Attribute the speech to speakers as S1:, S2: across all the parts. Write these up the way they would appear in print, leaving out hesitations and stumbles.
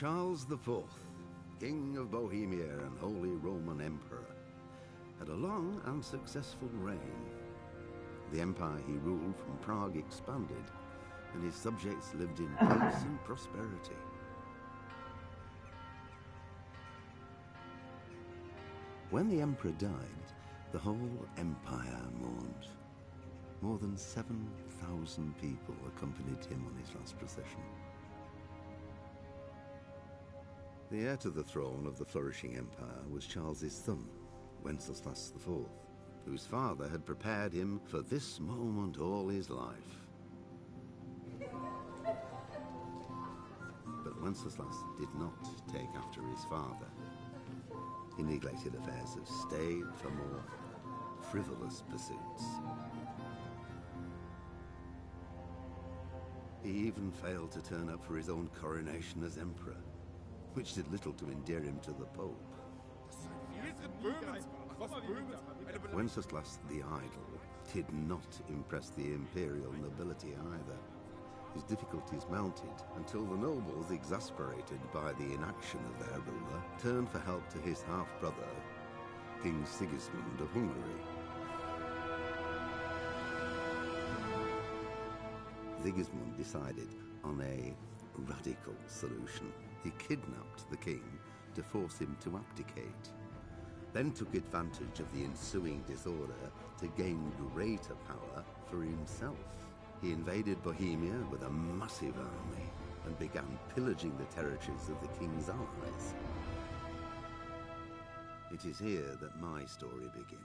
S1: Charles IV, King of Bohemia and Holy Roman Emperor, had a long and successful reign. The empire he ruled from Prague expanded, and his subjects lived in peace and prosperity. When the emperor died, the whole empire mourned. More than 7,000 people accompanied him on his last procession. The heir to the throne of the flourishing empire was Charles's son, Wenceslas IV, whose father had prepared him for this moment all his life. But Wenceslas did not take after his father. He neglected affairs of state for more frivolous pursuits. He even failed to turn up for his own coronation as emperor, which did little to endear him to the Pope. Wenceslas the Idle did not impress the imperial nobility either. His difficulties mounted until the nobles, exasperated by the inaction of their ruler, turned for help to his half-brother, King Sigismund of Hungary. Sigismund decided on a radical solution. He kidnapped the king to force him to abdicate, then took advantage of the ensuing disorder to gain greater power for himself. He invaded Bohemia with a massive army and began pillaging the territories of the king's allies. It is here that my story begins.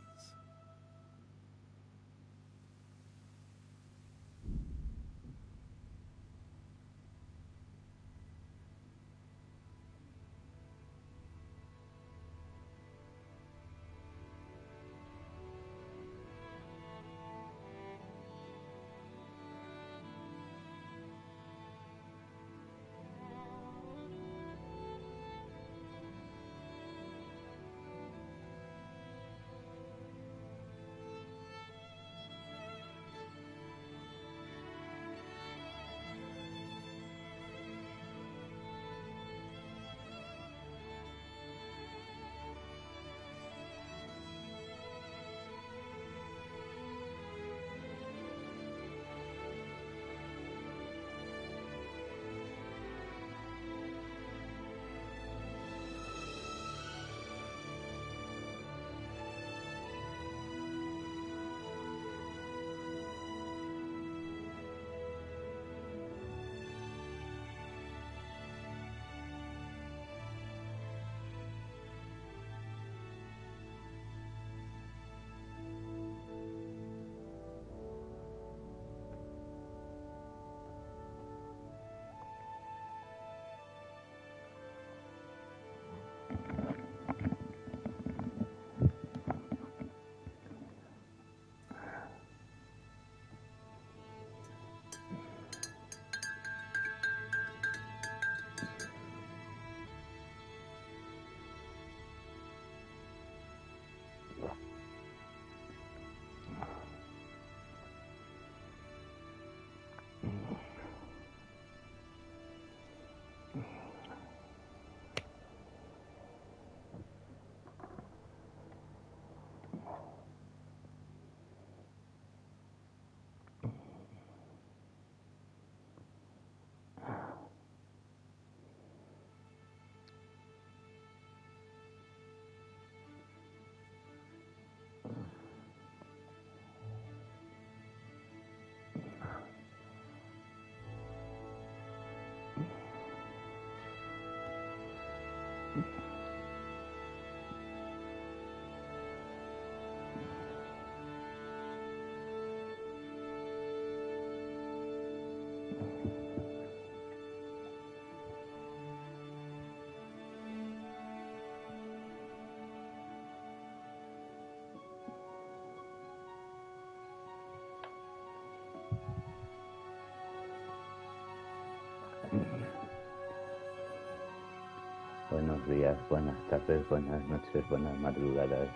S2: Buenos días, buenas tardes, buenas noches, buenas madrugadas.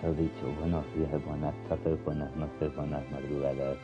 S2: Lo dicho, buenos días, buenas tardes, buenas noches, buenas madrugadas.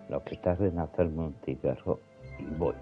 S2: Lo que tarde en hacerme un cigarro y voy.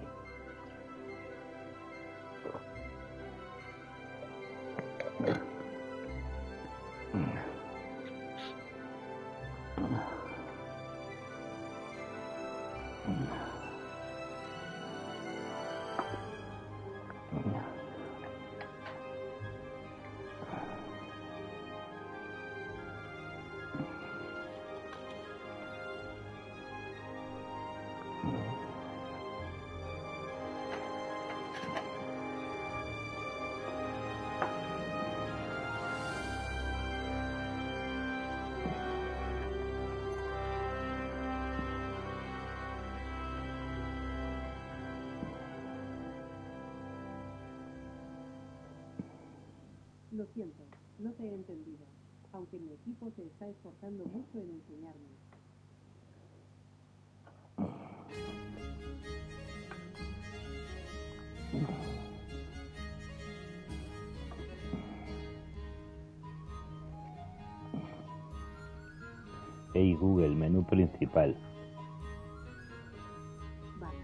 S3: Lo siento, no te he entendido, aunque mi equipo se está esforzando mucho en enseñarme.
S2: Hey Google, menú principal.
S3: Vale.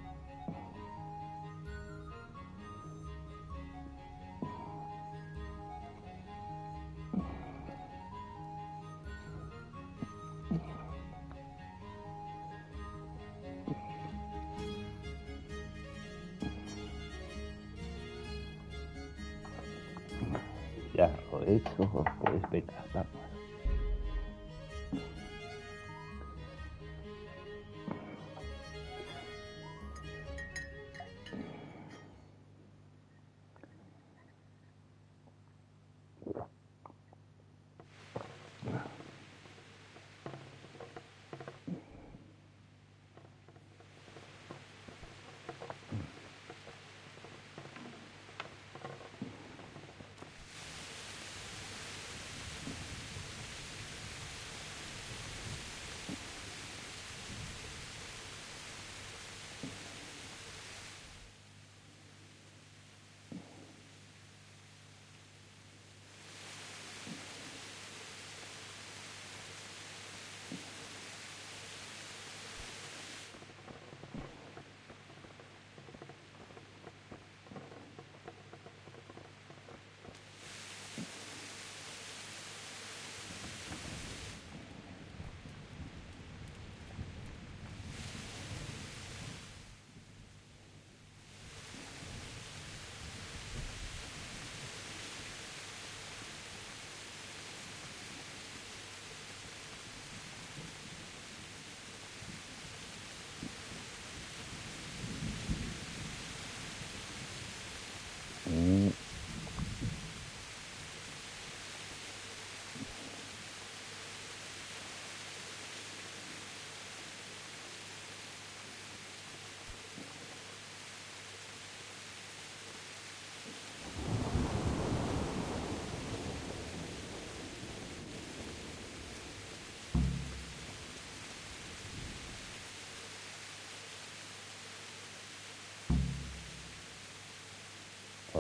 S2: Ya lo he hecho, pues venga, vamos.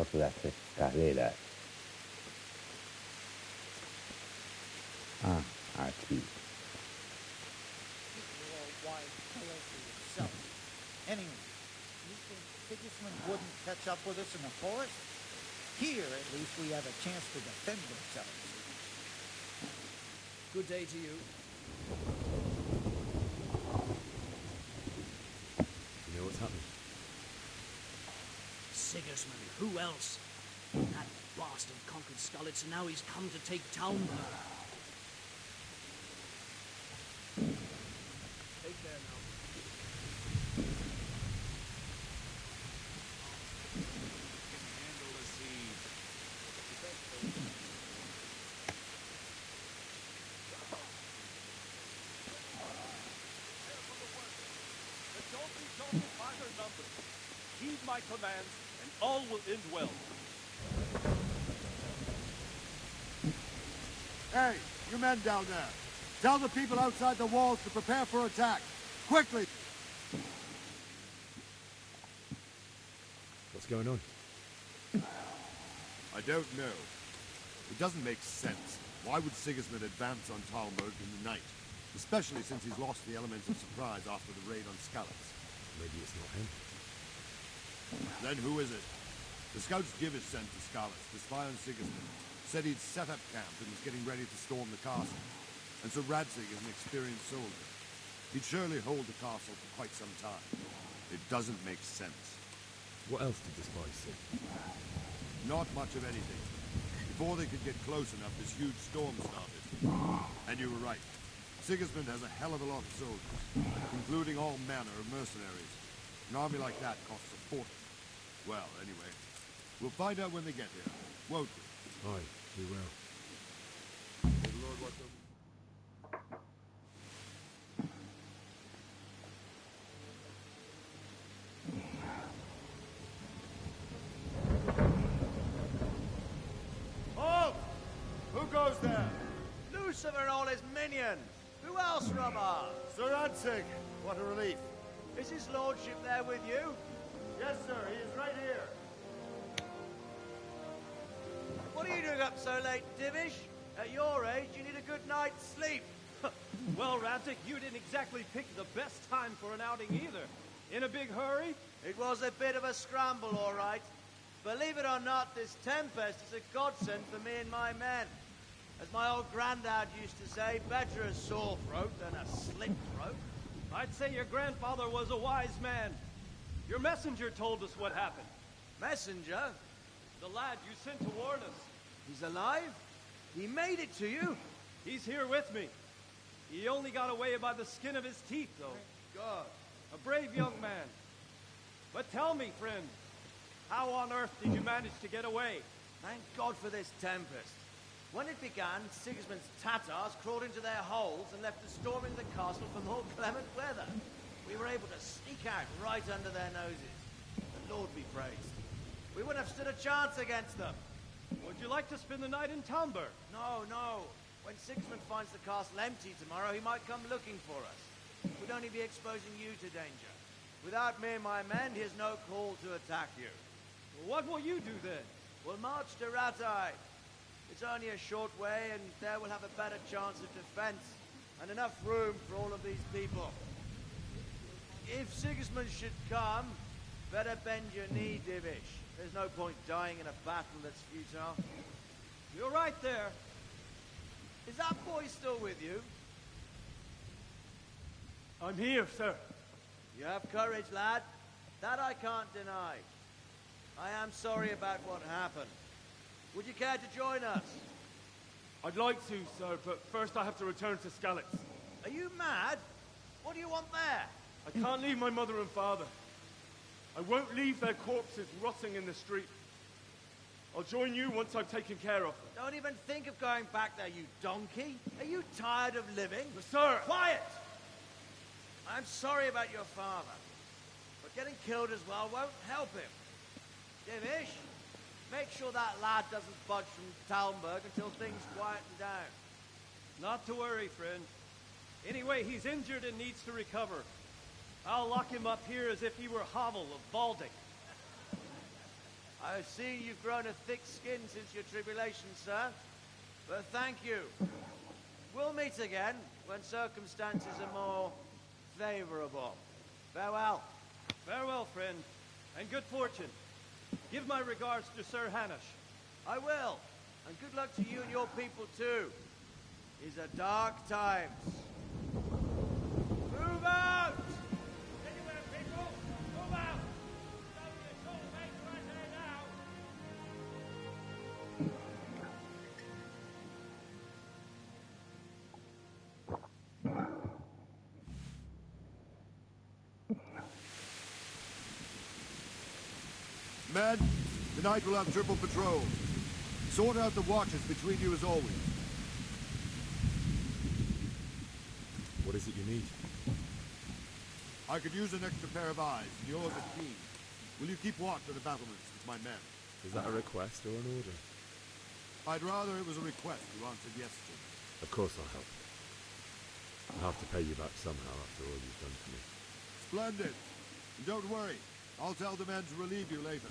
S2: por las escaleras. Ah, aquí.
S4: You're all wild fellow for yourself. Anyway, you think Sigismund wouldn't catch up with us in the forest? Here, at least, we have a chance to defend ourselves.
S5: Good day to you.
S6: You know what's happening?
S5: Sigismund, who else? That bastard conquered Skalitz, and now he's come to take Talmberg. Take care now.
S6: Handle the siege.
S7: But don't be daunted by their numbers. Heed my commands, and all will end well.
S8: Hey, you men down there. Tell the people outside the walls to prepare for attack. Quickly!
S6: What's going on?
S8: I don't know. It doesn't make sense. Why would Sigismund advance on Talmberg in the night? Especially since he's lost the element of surprise after the raid on Skalitz.
S6: Maybe it's not him.
S8: Then who is it? The scouts Divish sent to Skalitz to spy on Sigismund. Said he'd set up camp and was getting ready to storm the castle. And so Radzig is an experienced soldier. He'd surely hold the castle for quite some time. It doesn't make sense.
S6: What else did the spies see?
S8: Not much of anything. Before they could get close enough, this huge storm started. And you were right. Sigismund has a hell of a lot of soldiers, including all manner of mercenaries. An army like that costs a fortune. Well, anyway, we'll find out when they get here, won't we?
S6: Aye, we will.
S8: May the Lord watch over.
S7: Halt! Who goes there?
S9: Lucifer and all his minions! Who else, Robber?
S8: Sir Radzig, what a relief.
S9: Is his lordship there with you?
S8: Yes, sir, he is right here.
S9: What are you doing up so late, Divish? At your age, you need a good night's sleep.
S7: Well, Radzig, you didn't exactly pick the best time for an outing either. In a big hurry?
S9: It was a bit of a scramble, all right. Believe it or not, this tempest is a godsend for me and my men. As my old granddad used to say, better a sore throat than a slit throat.
S7: I'd say your grandfather was a wise man. Your messenger told us what happened.
S9: Messenger?
S7: The lad you sent to warn us.
S9: He's alive? He made it to you?
S7: He's here with me. He only got away by the skin of his teeth, though.
S9: Thank God.
S7: A brave young man. But tell me, friend, how on earth did you manage to get away?
S9: Thank God for this tempest. When it began, Sigismund's Tatars crawled into their holes and left us storming the castle for more clement weather. We were able to sneak out right under their noses. The Lord be praised. We wouldn't have stood a chance against them.
S7: Would you like to spend the night in Talmberg?
S9: No, no. When Sigismund finds the castle empty tomorrow, he might come looking for us. We'd only be exposing you to danger. Without me and my men, he has no call to attack you.
S7: Well, what will you do then?
S9: We'll march to Ratai. It's only a short way, and there we'll have a better chance of defense, and enough room for all of these people. If Sigismund should come, better bend your knee, Divish. There's no point dying in a battle that's futile.
S7: You're right there.
S9: Is that boy still with you?
S7: I'm here, sir.
S9: You have courage, lad. That I can't deny. I am sorry about what happened. Would you care to join us?
S7: I'd like to, sir, but first I have to return to Skalitz.
S9: Are you mad? What do you want there?
S7: I can't leave my mother and father. I won't leave their corpses rotting in the street. I'll join you once I've taken care of them.
S9: Don't even think of going back there, you donkey. Are you tired of living?
S7: Sir!
S9: Quiet! I'm sorry about your father, but getting killed as well won't help him. Divish, make sure that lad doesn't budge from Talmberg until things quieten down.
S7: Not to worry, friend. Anyway, he's injured and needs to recover. I'll lock him up here as if he were Havel of Balding.
S9: I see you've grown a thick skin since your tribulation, sir. But thank you. We'll meet again when circumstances are more favorable. Farewell.
S7: Farewell, friend, and good fortune. Give my regards to Sir Hanush.
S9: I will. And good luck to you and your people, too. These are dark times. Move out!
S7: Anywhere, people! Move out! Don't be a troublemaker right there now!
S8: Men, tonight we'll have triple patrol. Sort out the watches between you as always.
S6: What is it you need?
S8: I could use an extra pair of eyes, and yours are keen. Will you keep watch of the battlements with my men?
S6: Is that a request or an order?
S8: I'd rather it was a request you answered yes to.
S6: Of course I'll help. I'll have to pay you back somehow after all you've done for me.
S8: Splendid. And don't worry. I'll tell the men to relieve you later.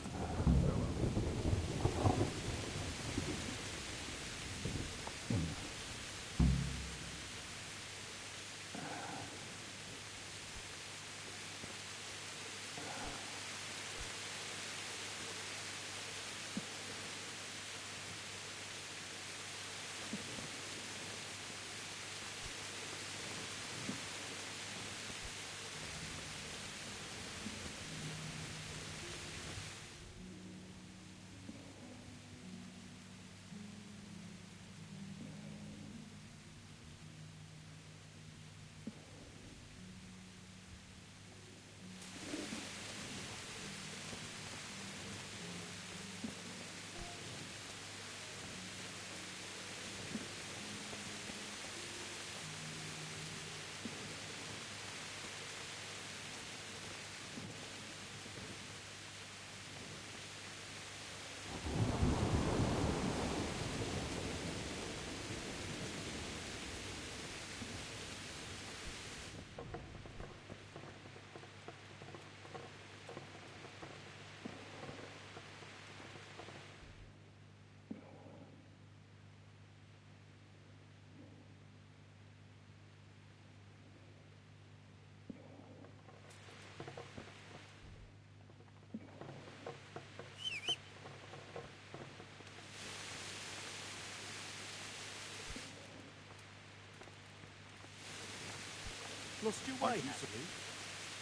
S5: Lost your way, have you?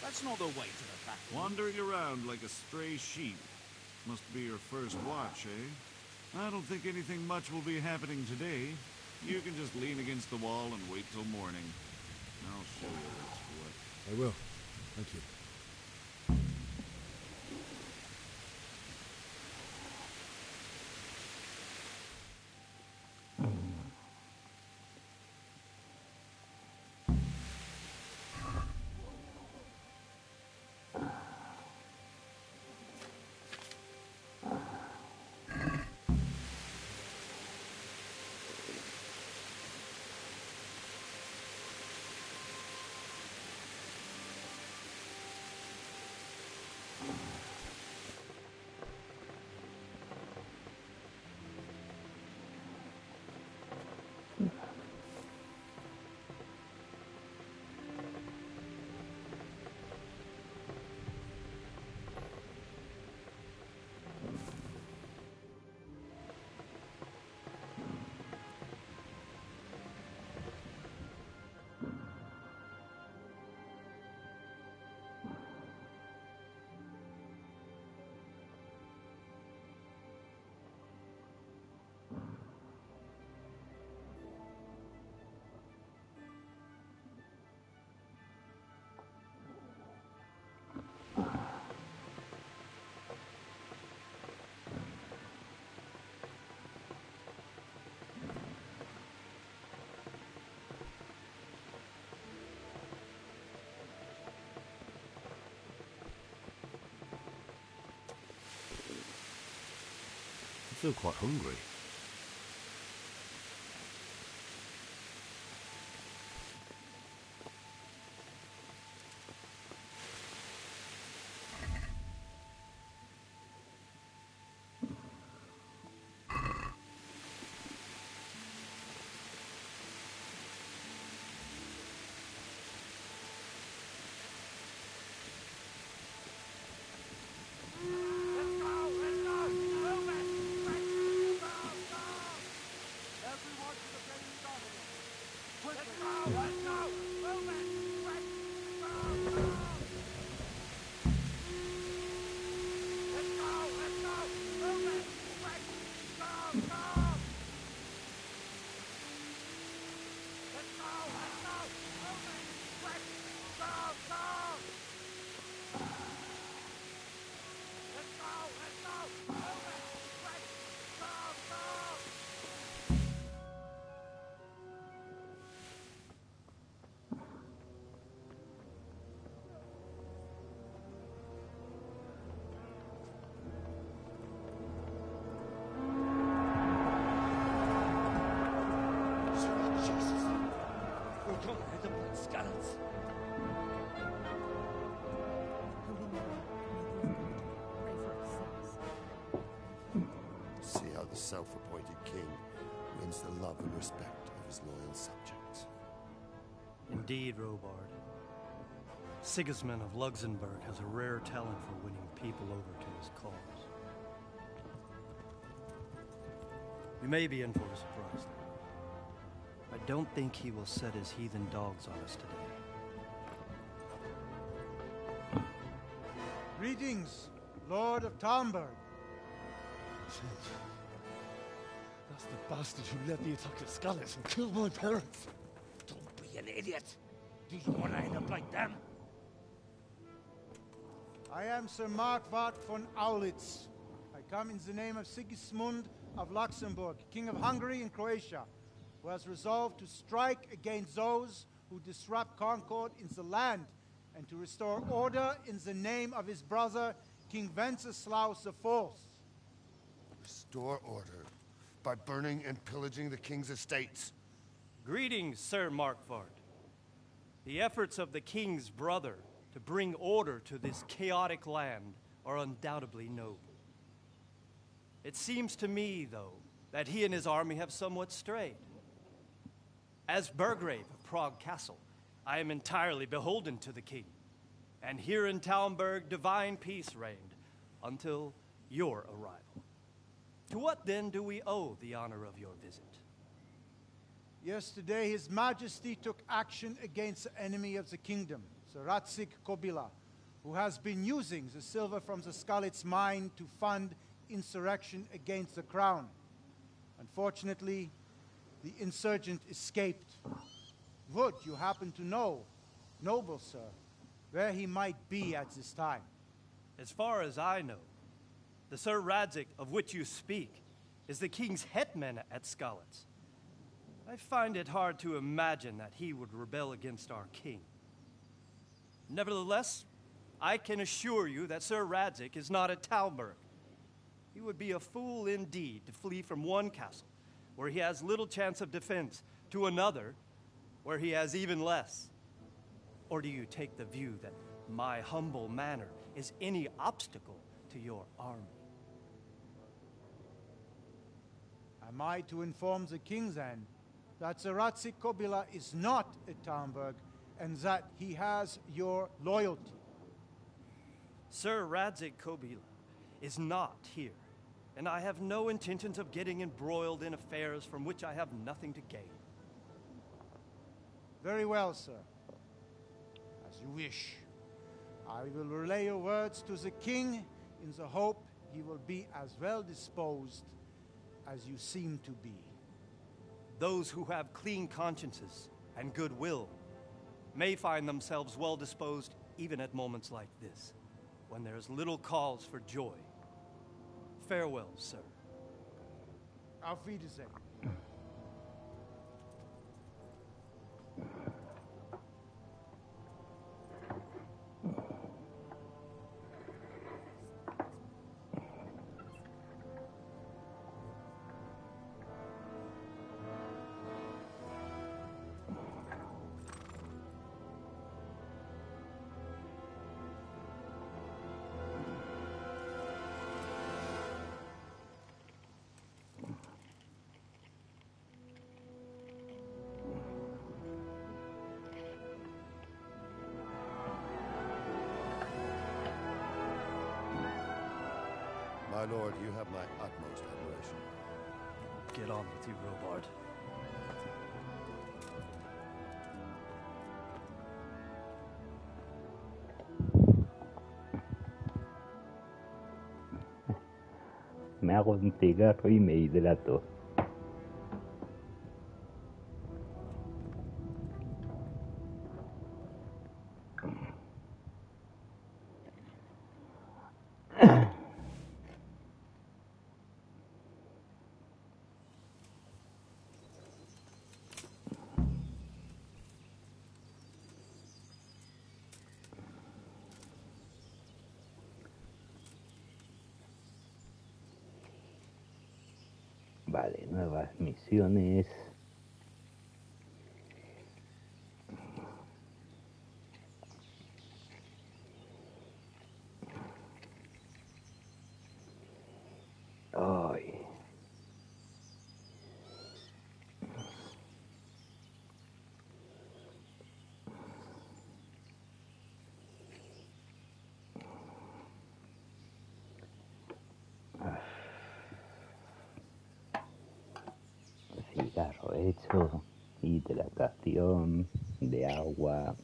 S5: That's not the way to the back.
S10: Wandering around like a stray sheep. Must be your first watch, eh? I don't think anything much will be happening today. You can just lean against the wall and wait till morning. I'll show you what's what.
S6: I will. Thank you.
S10: I feel quite hungry.
S7: Jesus. We're gonna hit them like scallops.
S8: See how the self-appointed king wins the love and respect of his loyal subjects.
S11: Indeed, Robard. Sigismund of Luxembourg has a rare talent for winning people over to his cause. We may be in for a surprise, though. I don't think he will set his heathen dogs on us today.
S12: Greetings, Lord of Talmberg.
S7: That's the bastard who led the attack at Scarlet and killed my parents.
S5: Don't be an idiot. Do you want to end up like them?
S12: I am Sir Markwart von Aulitz. I come in the name of Sigismund of Luxembourg, King of Hungary and Croatia, who has resolved to strike against those who disrupt concord in the land and to restore order in the name of his brother, King Wenceslaus IV.
S8: Restore order by burning and pillaging the king's estates.
S11: Greetings, Sir Markwart. The efforts of the king's brother to bring order to this chaotic land are undoubtedly noble. It seems to me, though, that he and his army have somewhat strayed. As Burgrave of Prague Castle, I am entirely beholden to the king. And here in Talmberg, divine peace reigned until your arrival. To what then do we owe the honor of your visit?
S12: Yesterday, His Majesty took action against the enemy of the kingdom, Sir Radzik Kobila, who has been using the silver from the Skalitz mine to fund insurrection against the crown. Unfortunately, the insurgent escaped. Would you happen to know, noble sir, where he might be at this time?
S11: As far as I know, the Sir Radzik of which you speak is the king's hetman at Skalitz. I find it hard to imagine that he would rebel against our king. Nevertheless, I can assure you that Sir Radzik is not at Talmberg. He would be a fool indeed to flee from one castle, where he has little chance of defense, to another, where he has even less. Or do you take the view that my humble manner is any obstacle to your army?
S12: Am I to inform the king then that Sir Radzik Kobila is not at Talmberg and that he has your loyalty?
S11: Sir Radzik Kobila is not here, and I have no intentions of getting embroiled in affairs from which I have nothing to gain.
S12: Very well, sir. As you wish. I will relay your words to the king in the hope he will be as well disposed as you seem to be.
S11: Those who have clean consciences and goodwill may find themselves well disposed even at moments like this, when there is little cause for joy. Farewell, sir.
S12: Auf Wiedersehen.
S8: My lord, you have my utmost admiration.
S11: Get on with you, Robard.
S2: Me hago un cigarro y me hidrato. Vale, nuevas misiones. Cigarro hecho, hidratación de agua.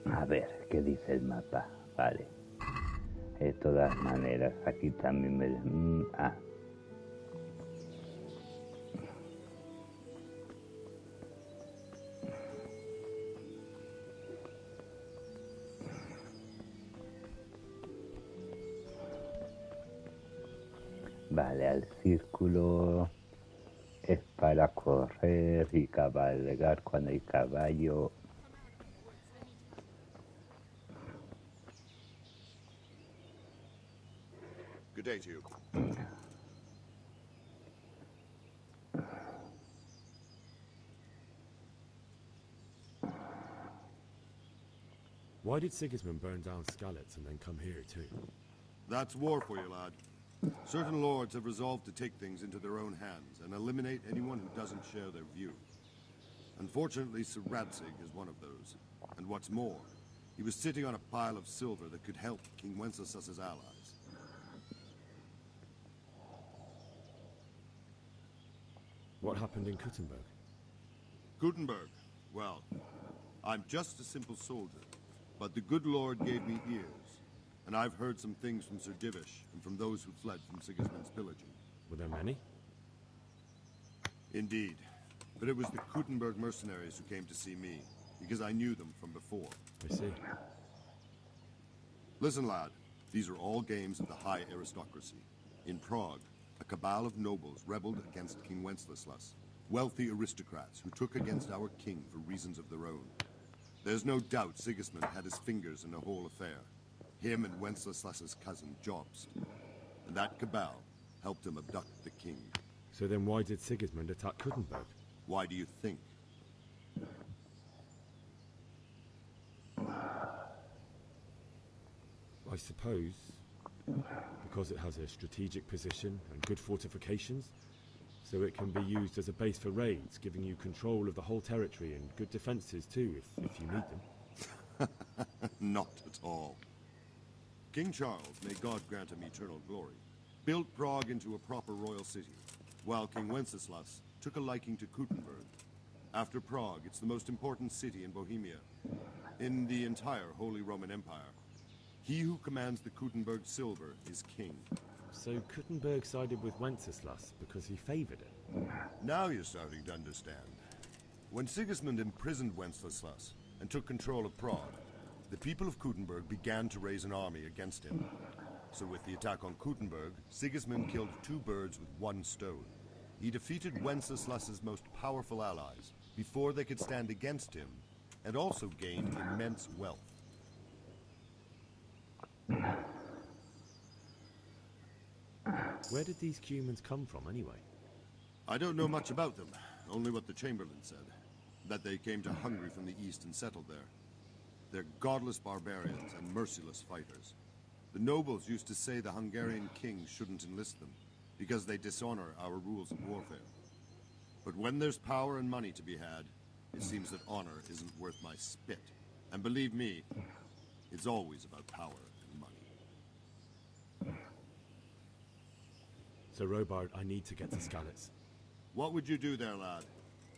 S2: A ver, ¿qué dice el mapa? Vale. De todas maneras, aquí también me... Vale, al círculo es para correr y cabalgar cuando hay caballo.
S8: Good day to you.
S6: Why did Sigismund burn down Skalitz and then come here too?
S8: That's war for you, lad. Certain lords have resolved to take things into their own hands and eliminate anyone who doesn't share their view. Unfortunately, Sir Radzig is one of those. And what's more, he was sitting on a pile of silver that could help King Wenceslas's allies.
S6: What happened in Kuttenberg?
S8: Gutenberg, well, I'm just a simple soldier, but the good Lord gave me ears, and I've heard some things from Sir Divish and from those who fled from Sigismund's pillaging.
S6: Were there many?
S8: Indeed, but it was the Kuttenberg mercenaries who came to see me, because I knew them from before.
S6: I see.
S8: Listen, lad, these are all games of the high aristocracy. In Prague, a cabal of nobles rebelled against King Wenceslas, wealthy aristocrats who took against our king for reasons of their own. There's no doubt Sigismund had his fingers in the whole affair. Him and Wenceslas's cousin, Jobst. And that cabal helped him abduct the king.
S6: So then why did Sigismund attack Kuttenberg?
S8: Why do you think?
S6: I suppose because it has a strategic position and good fortifications, so it can be used as a base for raids, giving you control of the whole territory and good defenses too, if you need them.
S8: Not at all. King Charles, may God grant him eternal glory, built Prague into a proper royal city, while King Wenceslas took a liking to Kuttenberg. After Prague, it's the most important city in Bohemia, in the entire Holy Roman Empire. He who commands the Kuttenberg silver is king.
S6: So Kuttenberg sided with Wenceslas because he favored it?
S8: Now you're starting to understand. When Sigismund imprisoned Wenceslas and took control of Prague, the people of Kuttenberg began to raise an army against him. So with the attack on Kuttenberg, Sigismund killed two birds with one stone. He defeated Wenceslas's most powerful allies before they could stand against him, and also gained immense wealth.
S6: Where did these humans come from, anyway?
S8: I don't know much about them, only what the Chamberlain said. That they came to Hungary from the east and settled there. They're godless barbarians and merciless fighters. The nobles used to say the Hungarian king shouldn't enlist them, because they dishonor our rules of warfare. But when there's power and money to be had, it seems that honor isn't worth my spit. And believe me, it's always about power and money.
S6: So, Robard, I need to get to Skalitz.
S8: What would you do there, lad?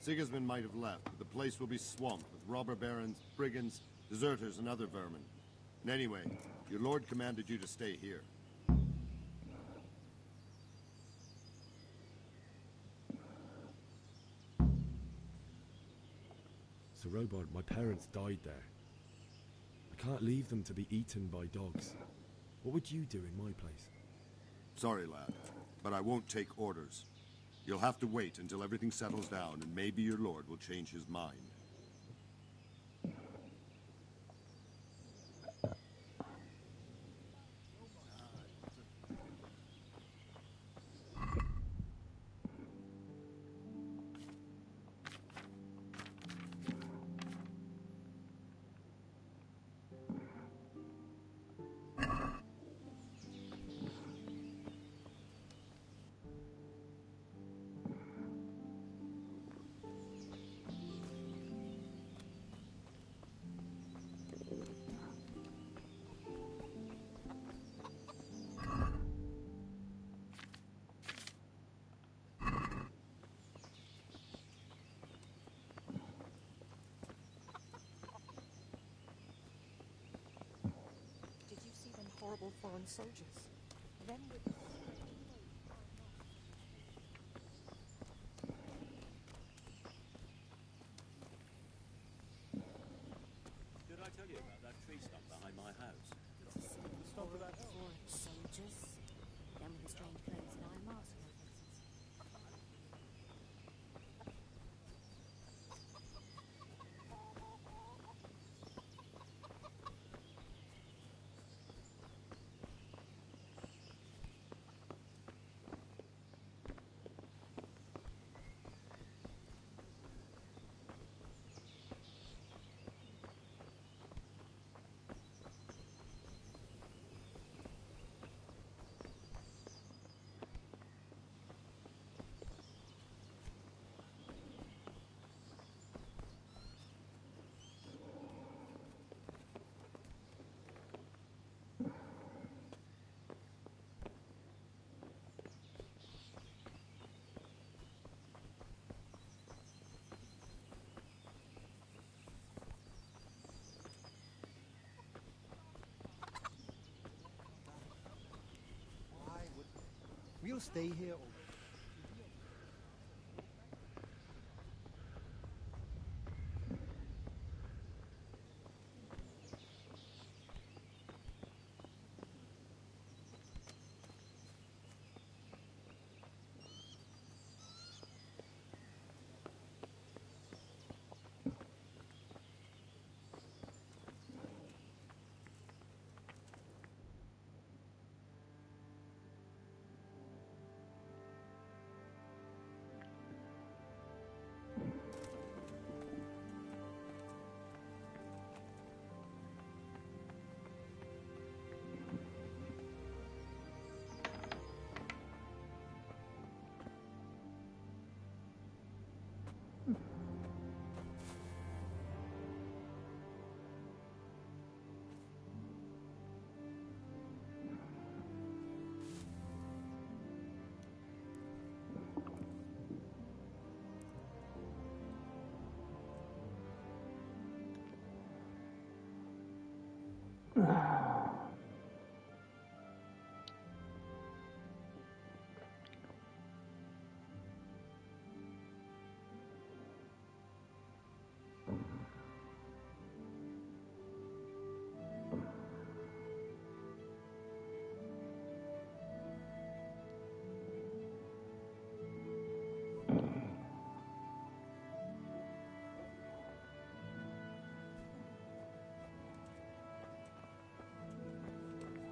S8: Sigismund might have left, but the place will be swamped with robber barons, brigands, deserters, and other vermin. And anyway, your lord commanded you to stay here.
S6: So, Robard, my parents died there. I can't leave them to be eaten by dogs. What would you do in my place?
S8: Sorry, lad, but I won't take orders. You'll have to wait until everything settles down, and maybe your lord will change his mind.
S13: horrible foreign soldiers. Then with...
S14: Did I tell you about that tree stump behind my house?
S13: Horrible foreign soldiers. Them with the strange clothes and iron marks on their faces.
S12: We'll stay here.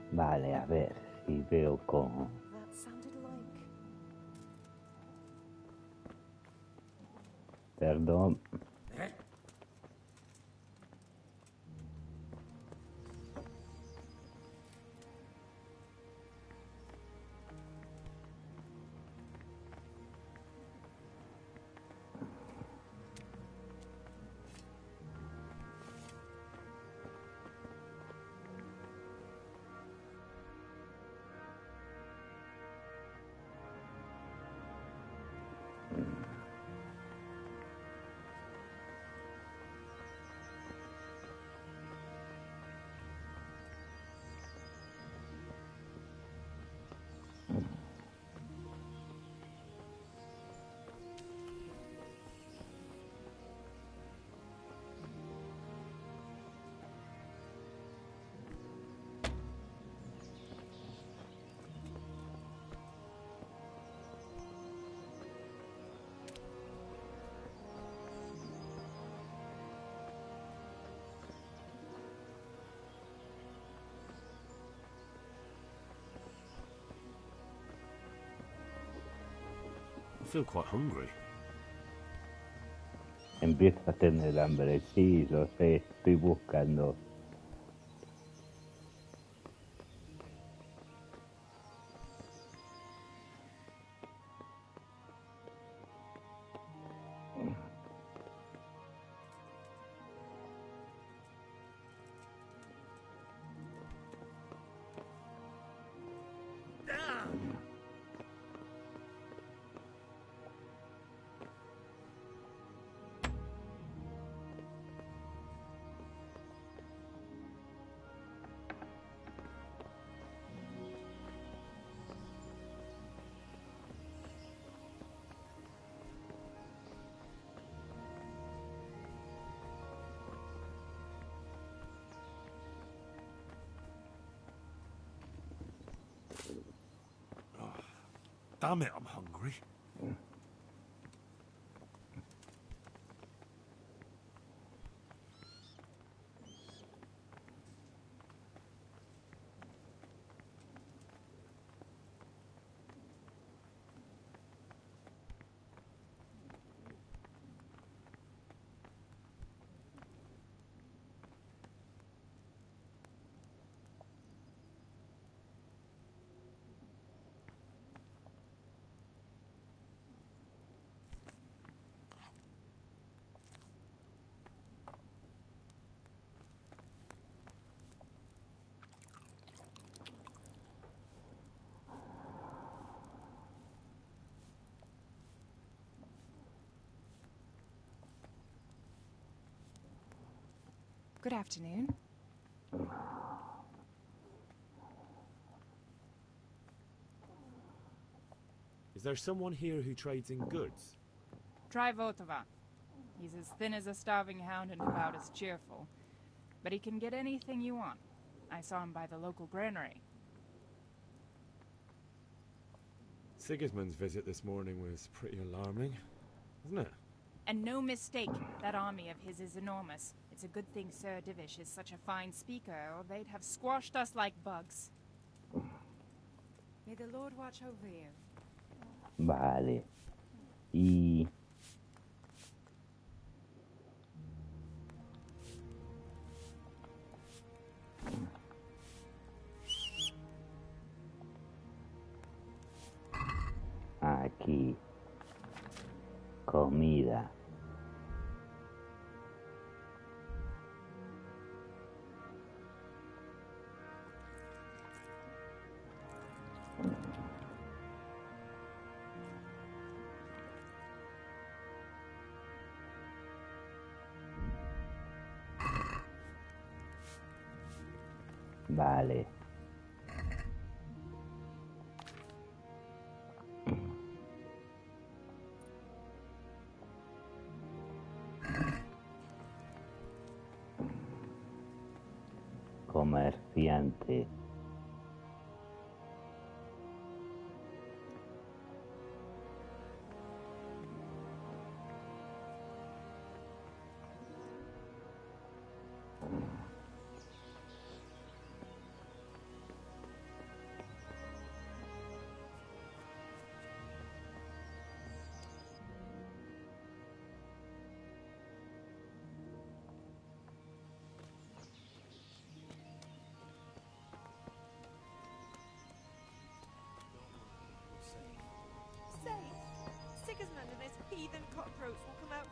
S2: Vale, a ver si veo cómo.
S13: That sounded like...
S2: Perdón.
S6: I feel quite hungry.
S2: Empiezo a tener hambre, sí, lo sé, estoy buscando.
S15: Damn it, I'm hungry.
S16: Good afternoon.
S6: Is there someone here who trades in goods?
S16: Try Votova. He's as thin as a starving hound and about as cheerful. But he can get anything you want. I saw him by the local granary.
S6: Sigismund's visit this morning was pretty alarming, wasn't it?
S16: And no mistake, that army of his is enormous. It's a good thing Sir Divish is such a fine speaker, or they'd have squashed us like bugs. May the Lord watch over you.
S2: Vale. Y... aquí. Comida. Vale. Comerciante.
S17: Sigismund and his heathen cutthroats will come out.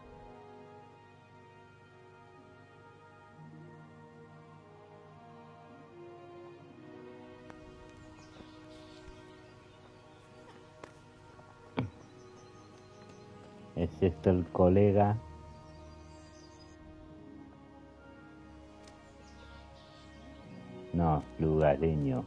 S2: ¿Es esto el colega? No, lugareño.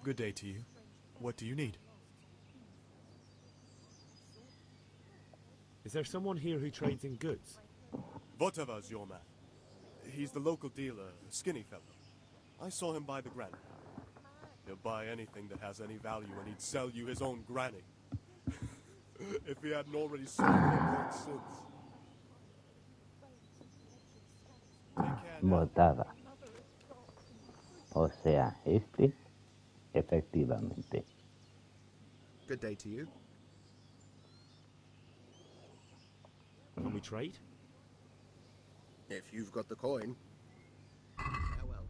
S15: Good day to you. What do you need?
S6: Is there someone here who trades in goods?
S7: Votava's your man. He's the local dealer, a skinny fellow. I saw him by the granny. He'll buy anything that has any value, and he'd sell you his own granny. If he hadn't already sold it long since.
S2: Botada. O sea, este, efectivamente.
S18: Good day to you.
S6: Can we trade?
S18: If you've got the coin. Farewell.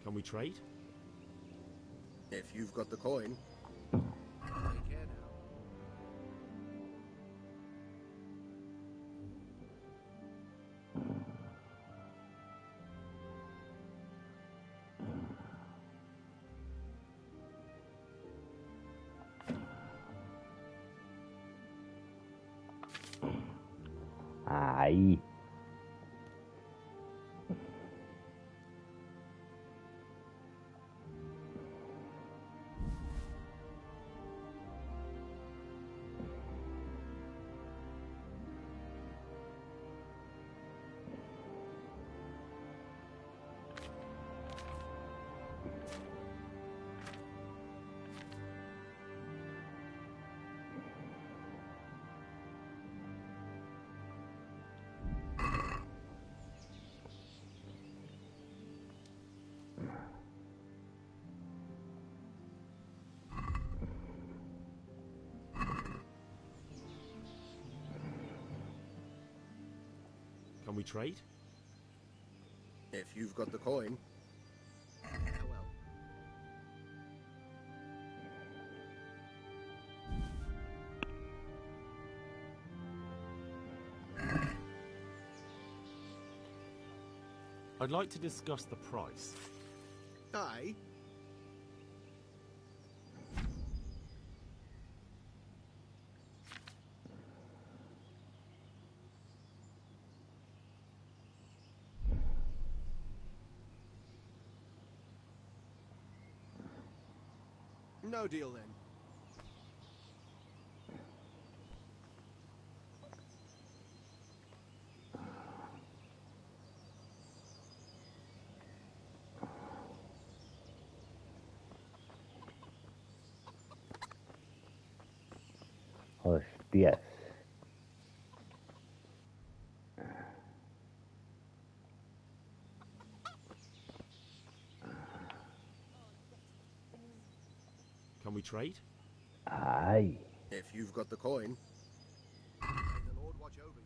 S6: Can we trade?
S18: If you've got the coin. Take care now.
S2: Ahí.
S6: Can we trade?
S18: If you've got the coin. Farewell.
S6: I'd like to discuss the price.
S18: Aye. No deal then.
S2: Hostias.
S6: Can we trade?
S2: Ay.
S18: If you've got the coin. May the Lord watch over you.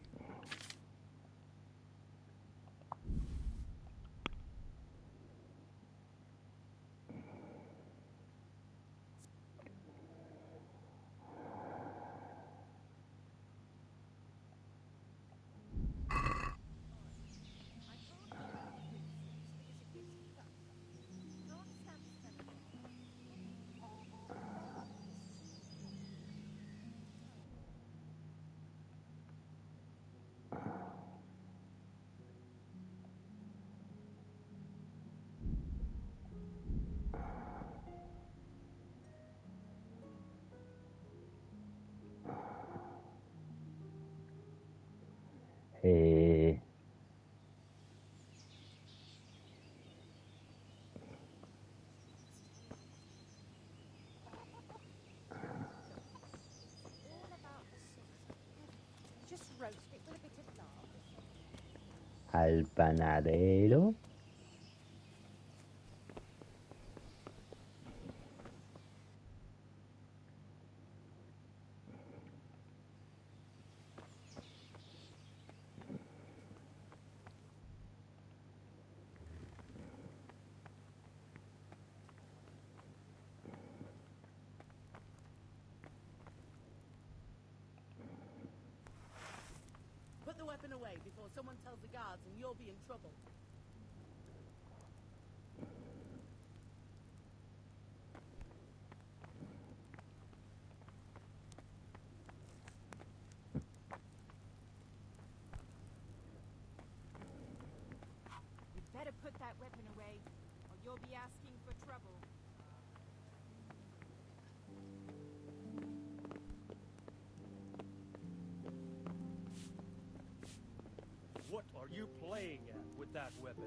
S13: Just roast it with a bit of lard.
S2: Al panadero.
S19: Put the weapon away before someone tells the guards and you'll be in trouble.
S16: You'd better put that weapon away, or you'll be asking for trouble.
S11: What are you playing at with that weapon?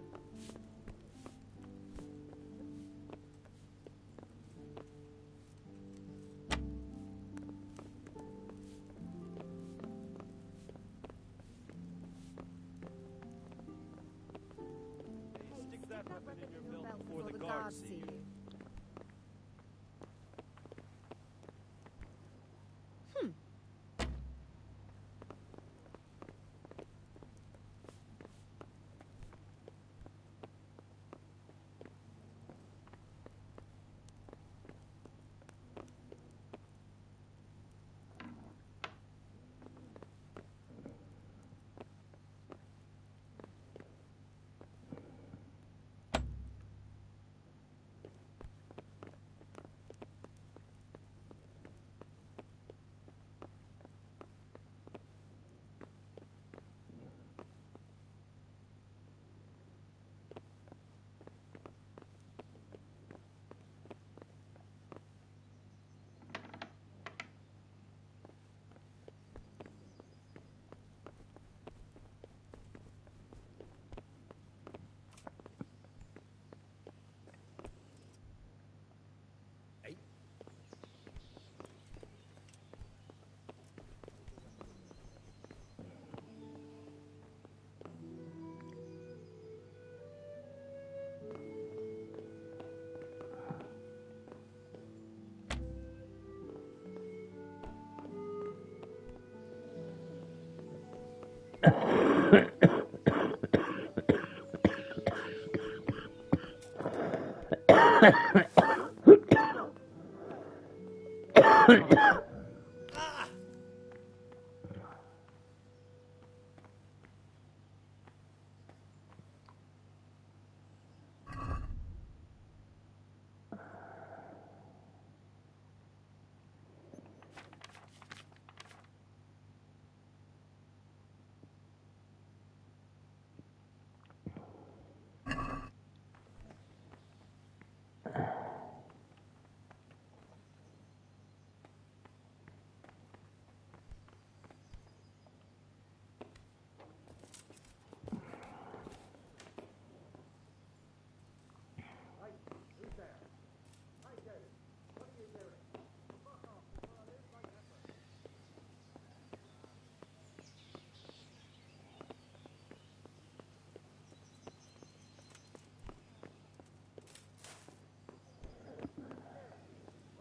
S11: Stick that weapon in your belt before the guards see you.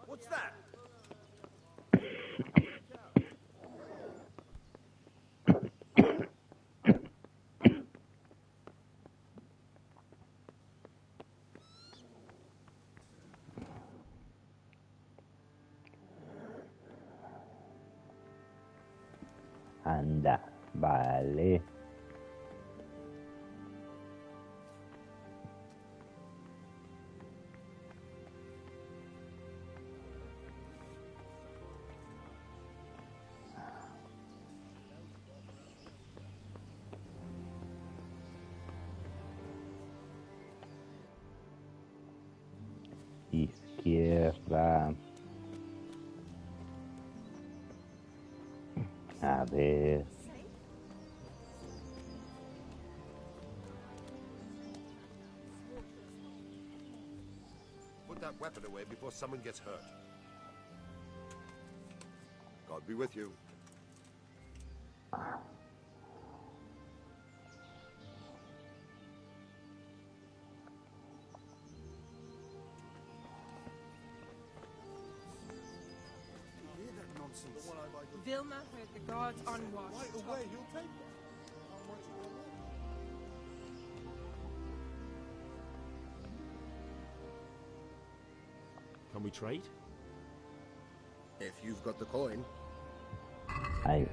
S9: What's that?
S2: Anda, vale. Izquierda. A ver.
S18: Put that weapon away before someone gets hurt. God be with you.
S7: Hear that nonsense?
S17: Vilma heard the guards on watch.
S7: Right away, he'll take that. How much is that?
S6: Can we trade?
S18: If you've got the coin.
S2: Ay.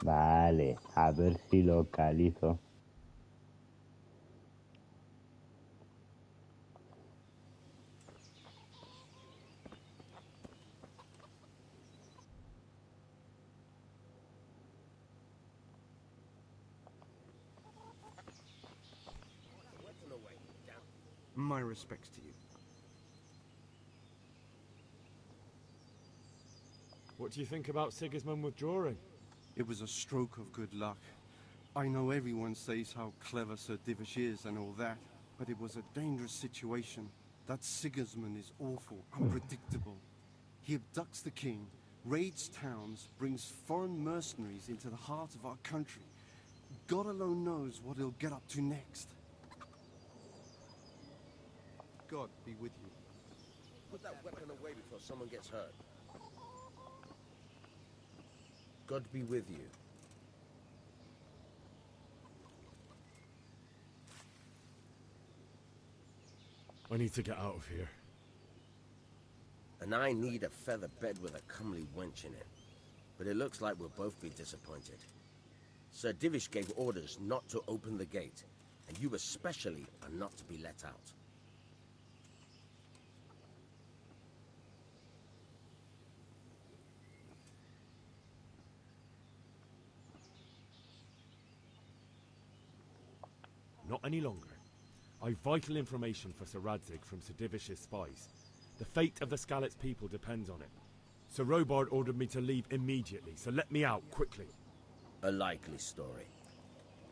S2: Vale, a ver si localizo.
S7: My respects to you.
S6: What do you think about Sigismund withdrawing?
S7: It was a stroke of good luck. I know everyone says how clever Sir Divish is and all that, but it was a dangerous situation. That Sigismund is awful, unpredictable. He abducts the king, raids towns, brings foreign mercenaries into the heart of our country. God alone knows what he'll get up to next. God be with you.
S18: Put that weapon away before someone gets hurt. God be with you.
S6: I need to get out of here.
S18: And I need a feather bed with a comely wench in it. But it looks like we'll both be disappointed. Sir Divish gave orders not to open the gate, and you especially are not to be let out.
S6: not any longer. I've vital information for Sir Radzig from Sir Divish's spies. The fate of the Skalitz people depends on it. Sir Robard ordered me to leave immediately, so let me out, quickly.
S18: A likely story.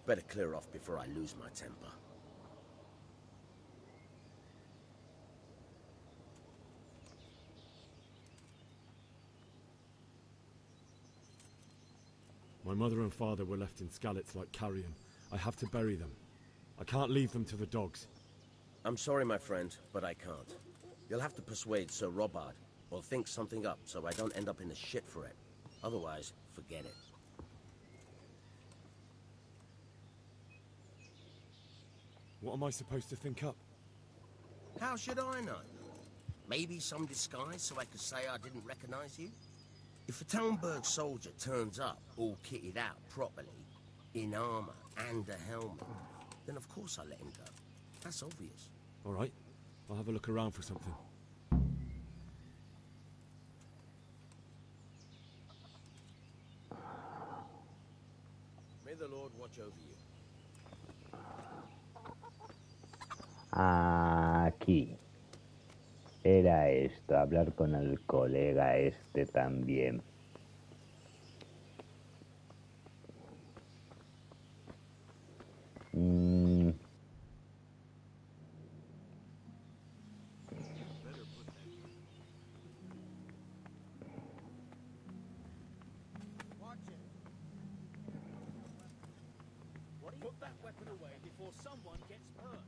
S18: Better clear off before I lose my temper.
S6: My mother and father were left in Skalitz like carrion. I have to bury them. I can't leave them to the dogs.
S18: I'm sorry, my friend, but I can't. You'll have to persuade Sir Robard, or think something up so I don't end up in the shit for it. Otherwise, forget it.
S6: What am I supposed to think up?
S18: How should I know? Maybe some disguise so I could say I didn't recognize you? If a Talmberg soldier turns up, all kitted out properly, in armor and a helmet, then of course I let him go. That's obvious.
S6: All right. I'll have a look around for something.
S18: May the Lord watch over you.
S2: Aquí. Era esto, hablar con el colega este también.
S14: Put that weapon away before someone gets hurt.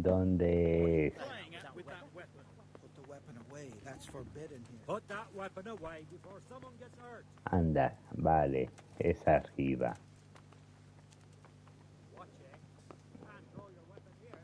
S2: ¿Dónde es?
S4: With that weapon. Put the weapon away. That's forbidden here.
S14: Put that weapon away before someone gets hurt.
S2: Anda, vale, es arriba.
S14: Watch it. Can't throw your weapon here.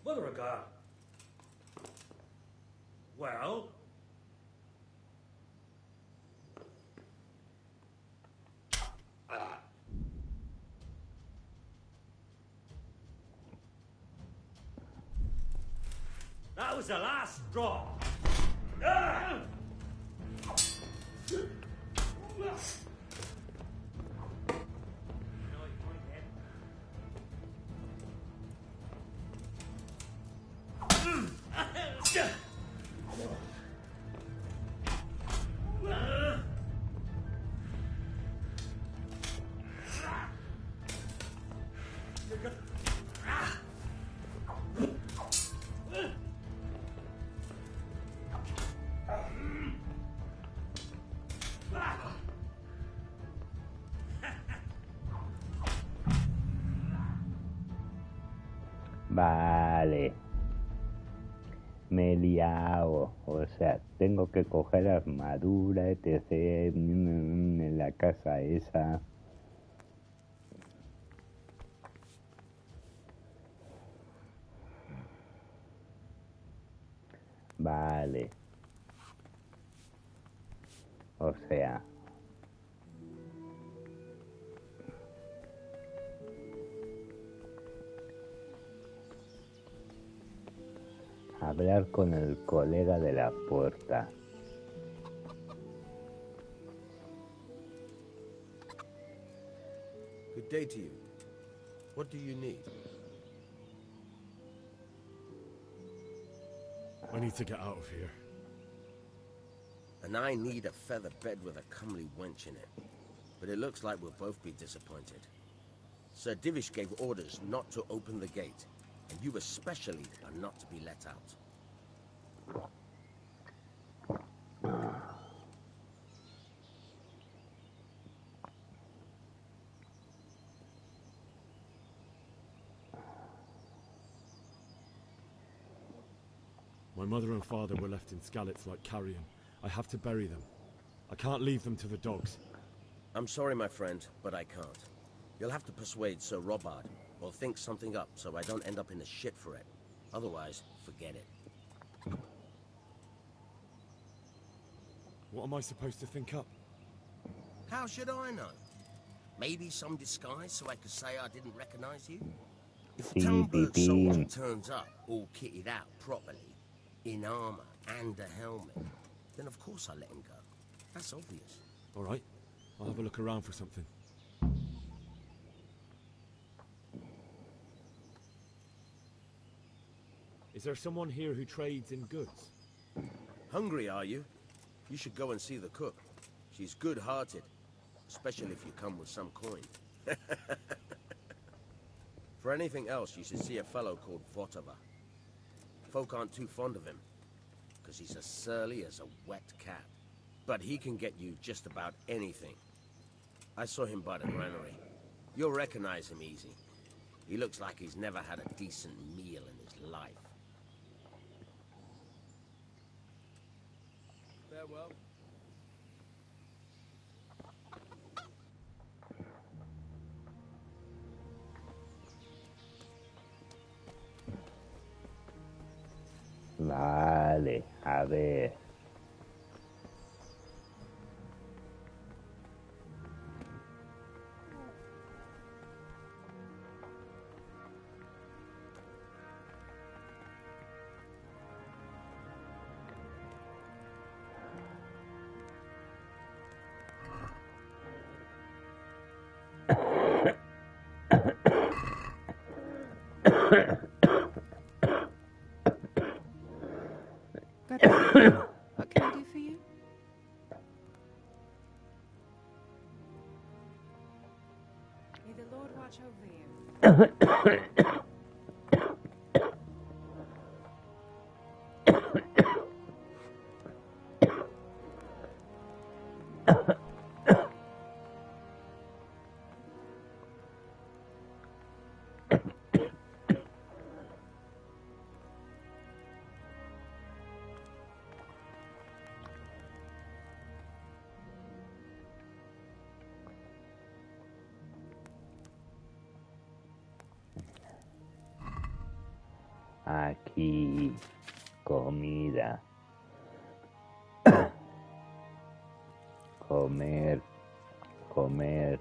S5: Mother of God. Well? That was the last straw.
S2: Vale. Me he liado. O sea, tengo que coger armadura, etc. En la casa esa. Vale. O sea. Hablar con el colega de la puerta.
S18: Good day to you. What do you need?
S6: I need to get out of here.
S18: And I need a feather bed with a comely wench in it. But it looks like we'll both be disappointed. Sir Divish gave orders not to open the gate, and you especially are not to be let out.
S6: My mother and father were left in Skalitz like carrion. I have to bury them. I can't leave them to the dogs.
S18: I'm sorry, my friend, but I can't. You'll have to persuade Sir Robard, or think something up so I don't end up in the shit for it. Otherwise, forget it.
S6: What am I supposed to think up?
S18: How should I know? Maybe some disguise so I could say I didn't recognize you? If a Talmberg soldier turns up all kitted out properly, in armor and a helmet, then of course I let him go. That's obvious.
S6: All right. I'll have a look around for something. Is there someone here who trades in goods?
S18: Hungry, are you? You should go and see the cook. She's good-hearted, especially if you come with some coin. For anything else, you should see a fellow called Votava. Folk aren't too fond of him, because he's as surly as a wet cat. But he can get you just about anything. I saw him by the granary. You'll recognize him easy. He looks like he's never had a decent meal in his life.
S9: Farewell.
S2: Vale, a ver.
S17: What can I do for you?
S16: May the Lord watch over you.
S2: Aquí, comida. Comer, comer.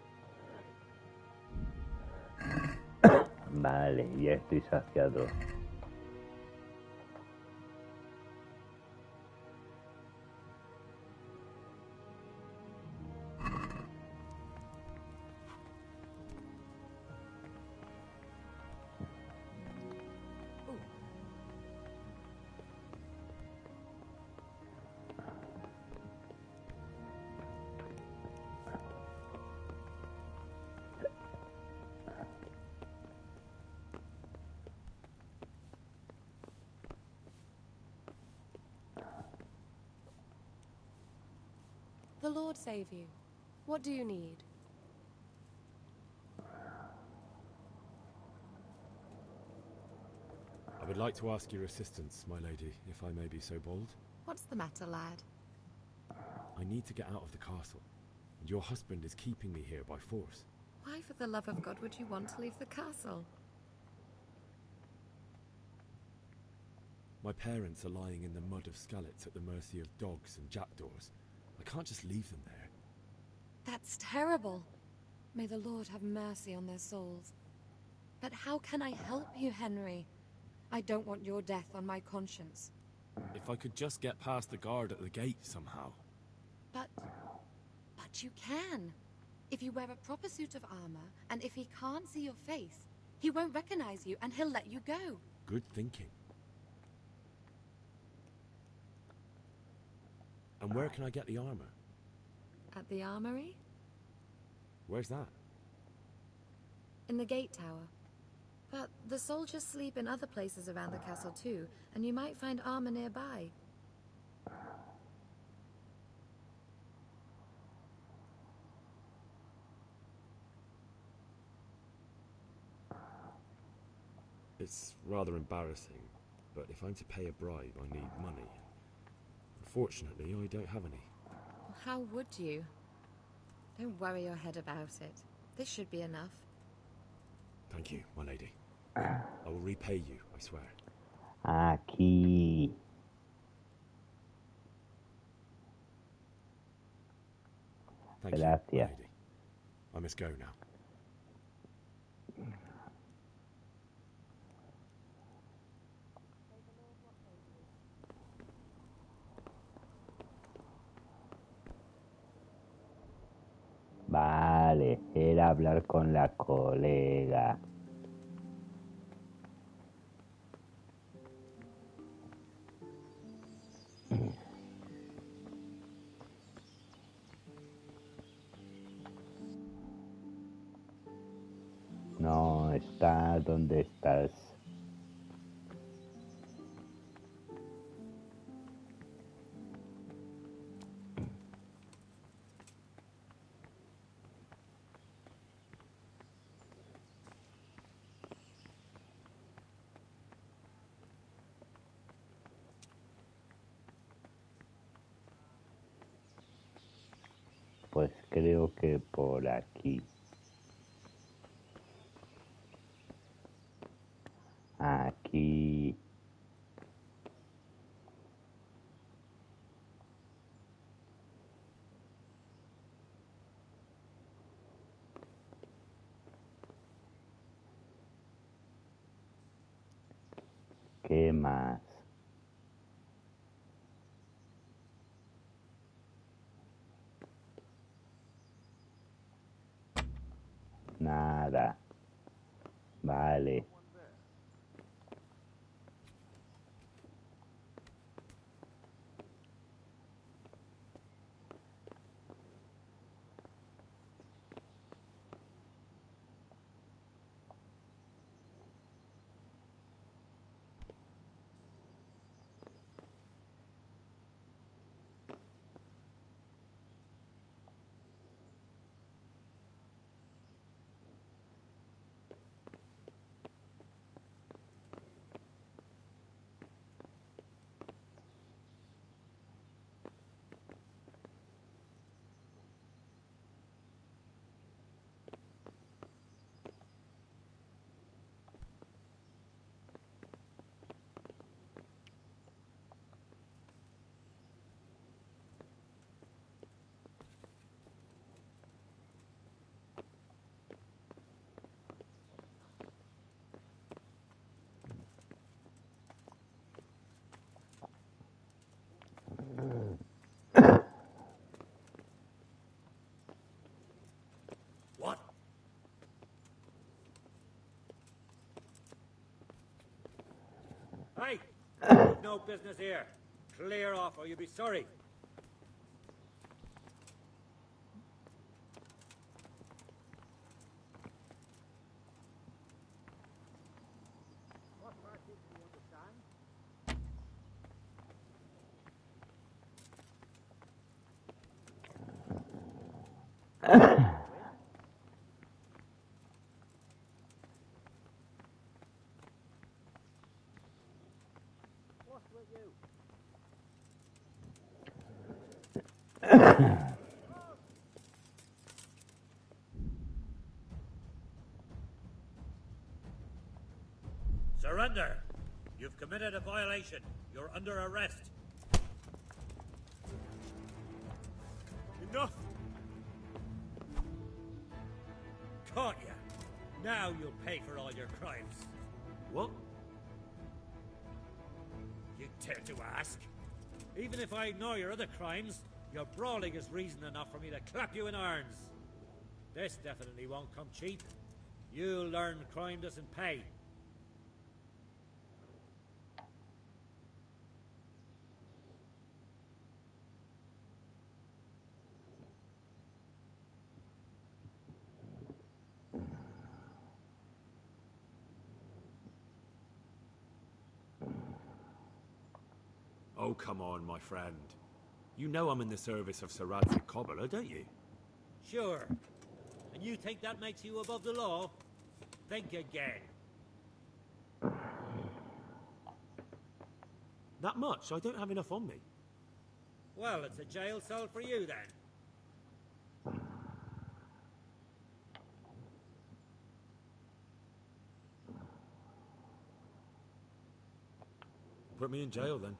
S2: Vale, ya estoy saciado.
S20: The Lord save you. What do you need?
S6: I would like to ask your assistance, my lady, if I may be so bold.
S20: What's the matter, lad?
S6: I need to get out of the castle, and your husband is keeping me here by force.
S20: Why, for the love of God, would you want to leave the castle?
S6: My parents are lying in the mud of Skalitz at the mercy of dogs and jackdaws. I can't just leave them there.
S20: That's terrible. May the Lord have mercy on their souls. But how can I help you, Henry? I don't want your death on my conscience.
S6: If I could just get past the guard at the gate somehow.
S20: But you can. If you wear a proper suit of armor, and if he can't see your face, he won't recognize you and he'll let you go.
S6: Good thinking. And where can I get the armor?
S20: At the armory?
S6: Where's that?
S20: In the gate tower. But the soldiers sleep in other places around the castle too, and you might find armor nearby.
S6: It's rather embarrassing, but if I'm to pay a bribe, I need money. Unfortunately, I don't have any.
S20: How would you? Don't worry your head about it. This should be enough.
S6: Thank you, my lady. I will repay you, I swear.
S2: Aquí.
S6: Thank
S2: Gracias.
S6: you, my lady. I must go now.
S2: Vale, era hablar con la colega. No está donde estás. Pues creo que por aquí. Aquí. ¿Qué más? Nada. Vale.
S14: What? Hey! You've no business here. Clear off or you'll be sorry. What part do you understand? What's with you? Surrender! You've committed a violation. You're under arrest.
S7: Enough!
S14: Caught ya. Now you'll pay for all your crimes. What? You dare to ask? Even if I ignore your other crimes, your brawling is reason enough for me to clap you in irons. This definitely won't come cheap. You'll learn crime doesn't pay.
S6: Oh, come on, my friend. You know I'm in the service of Sir Radzik Cobbler, don't you?
S14: Sure. And you think that makes you above the law? Think again.
S6: That much? I don't have enough on me.
S14: Well, it's a jail cell for you then.
S6: Put me in jail then.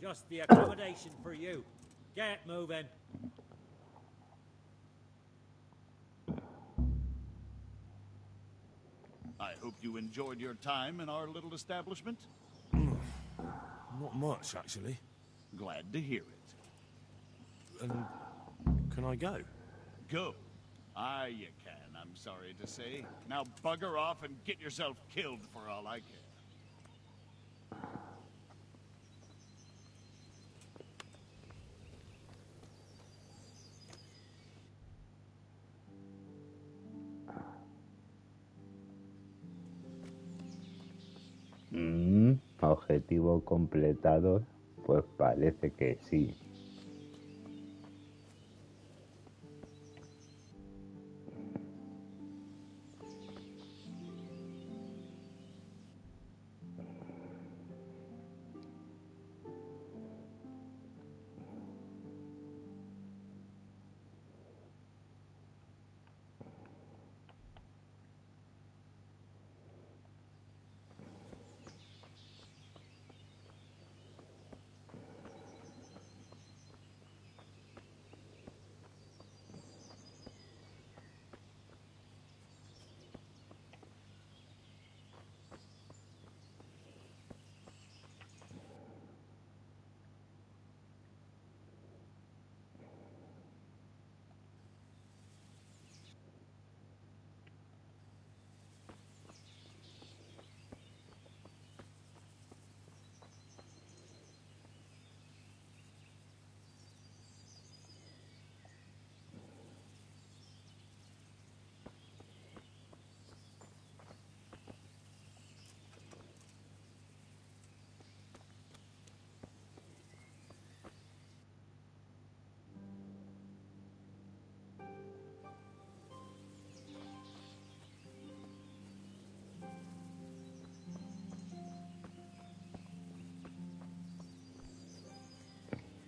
S14: Just the accommodation for you. Get moving.
S10: I hope you enjoyed your time in our little establishment.
S6: Not much, actually.
S10: Glad to hear it.
S6: And can I go?
S10: Go? Aye, you can, I'm sorry to say. Now bugger off and get yourself killed for all I care.
S2: Objetivo completado, pues parece que sí.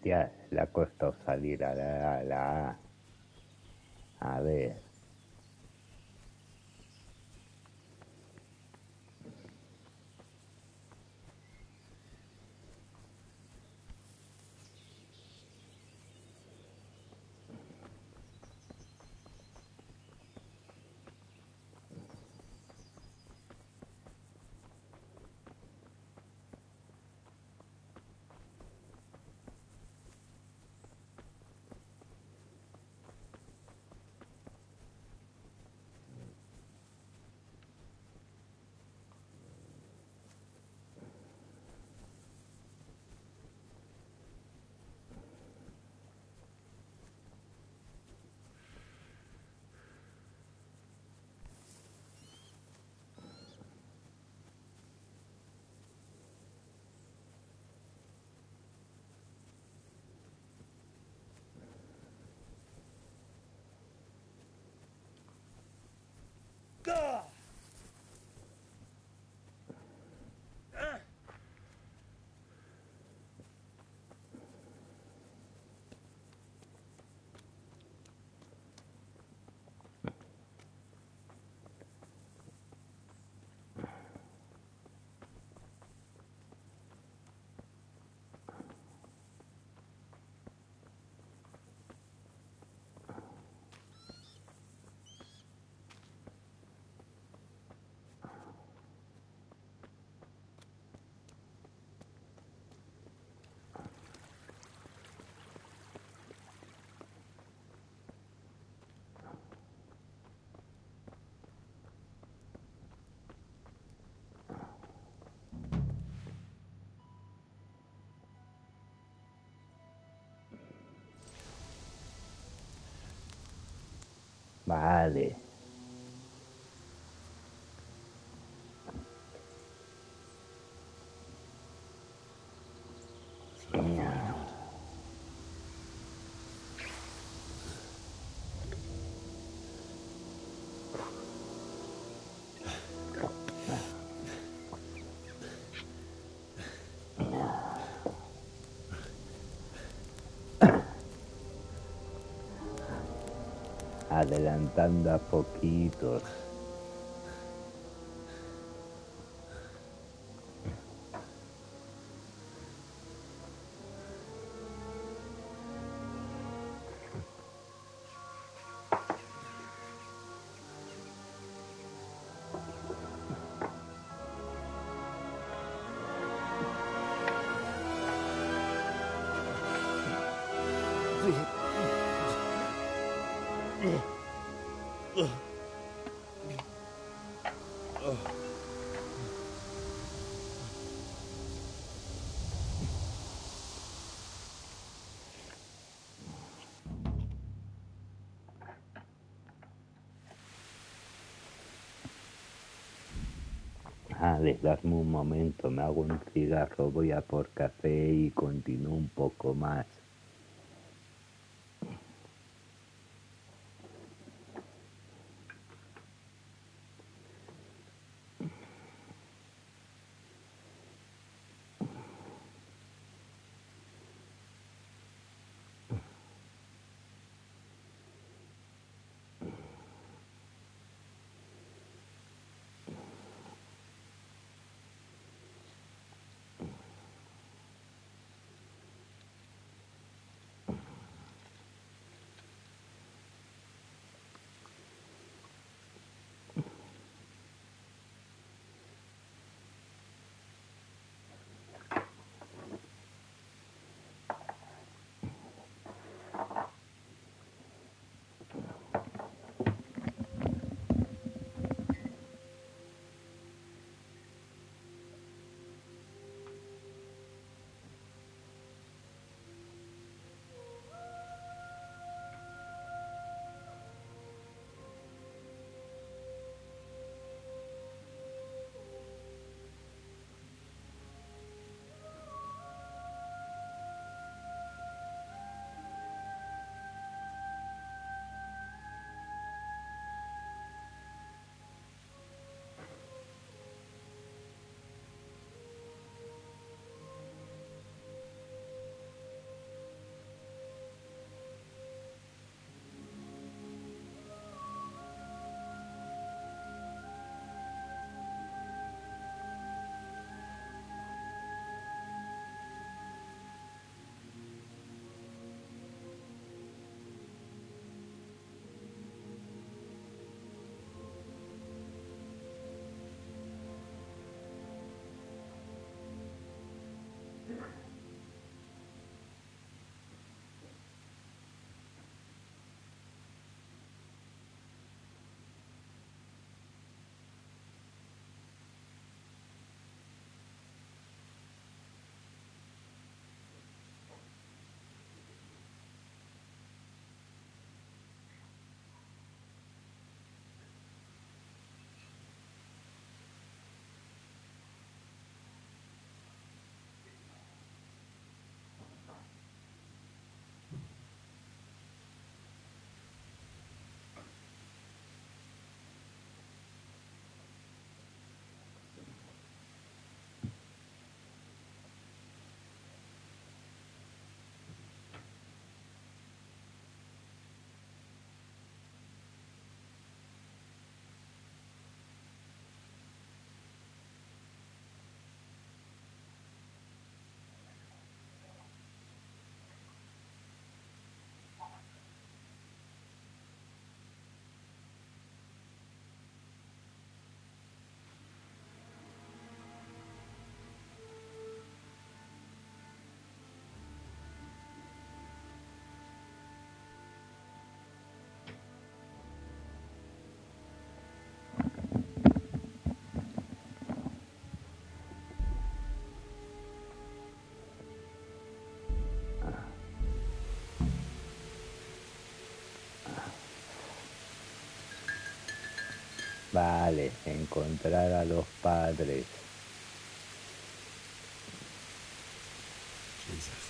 S2: Ya, le ha costado salir a la... A ver... Vale. Adelantando a poquitos. Dejadme un momento, me hago un cigarro, voy a por café y continúo un poco más. Vale, encontrar a los padres.
S6: Jesus.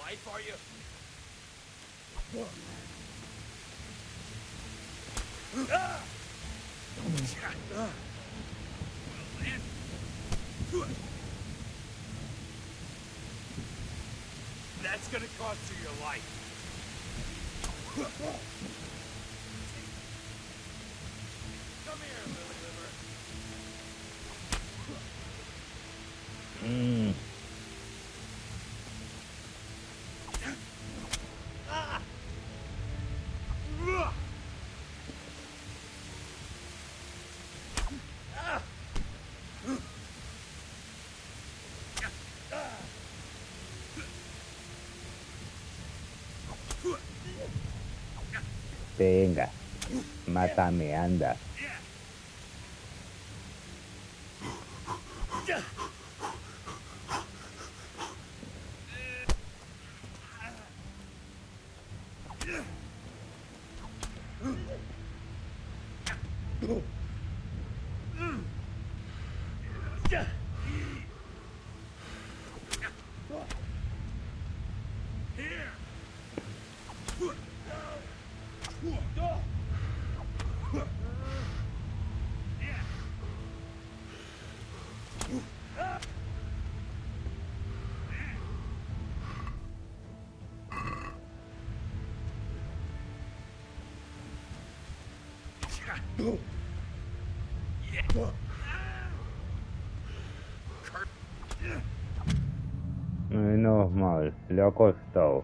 S21: life, are you? Ah! Well, then. That's gonna cost you your life. Come here, Lily Liver. Ah!
S2: Venga, mátame, anda. Menos mal, le ha costado.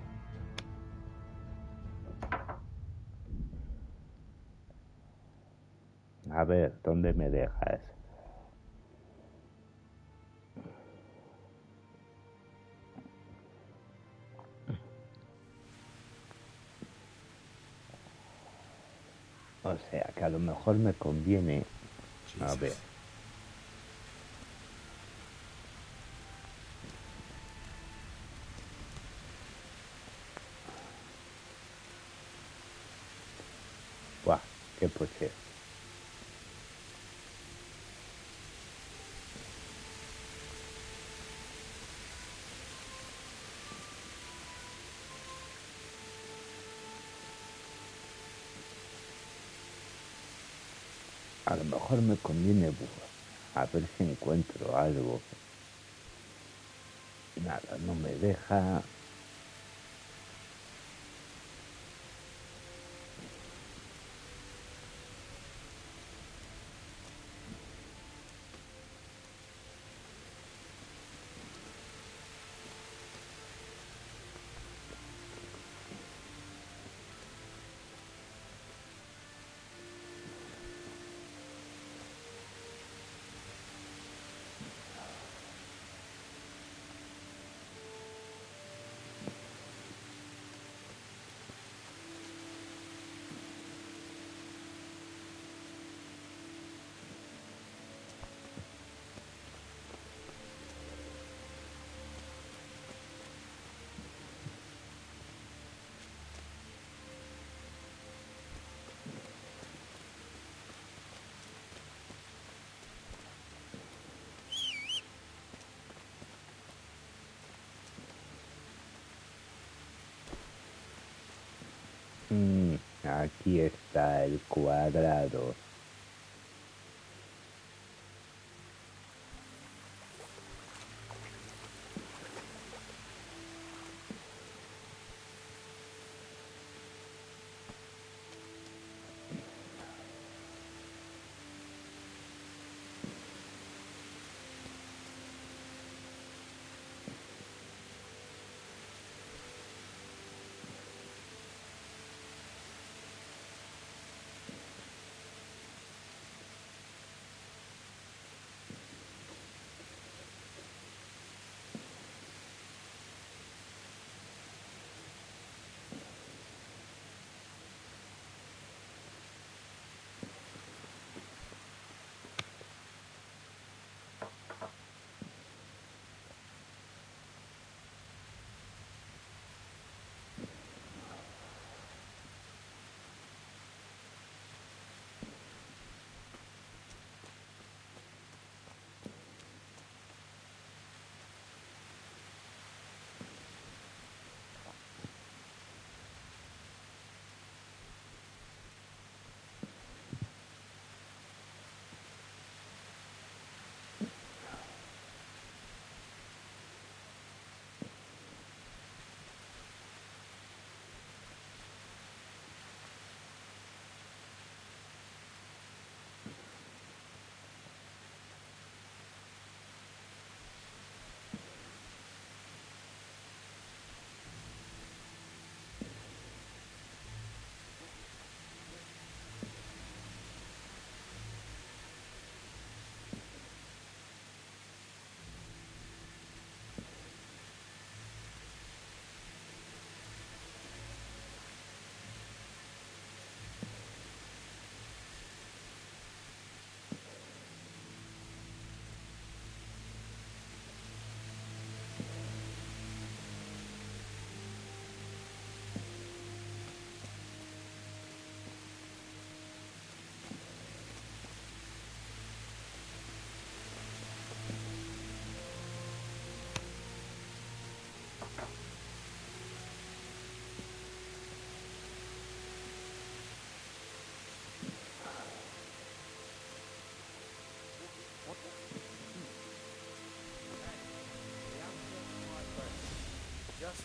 S2: A ver, ¿dónde me dejas? O sea, que a lo mejor me conviene... A ver. Buah, qué proceso. A lo mejor me conviene a ver si encuentro algo. Nada, no me deja. Aquí está el cuadrado.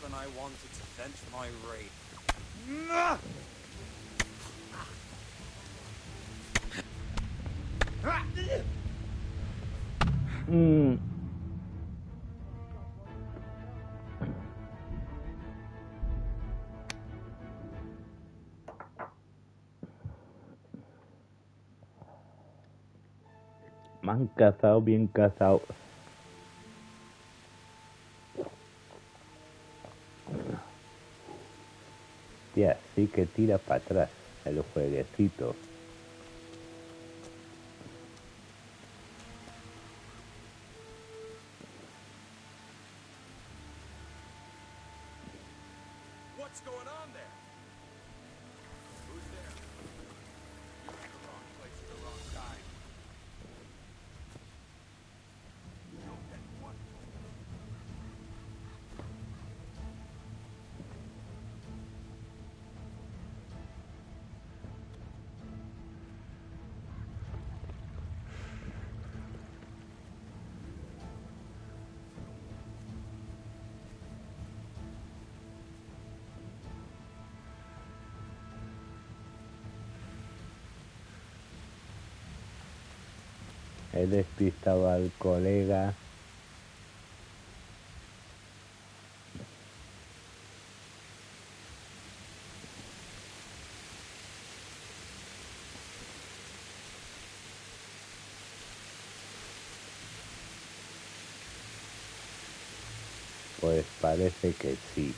S21: than I wanted to vent my rage.
S2: Me han cazado, bien cazado. Tía, sí que tira para atrás el jueguecito.
S21: What's going on there? Who's there? You're in the wrong place at the wrong time. You'll get what?
S2: He despistado al colega. Pues parece que sí.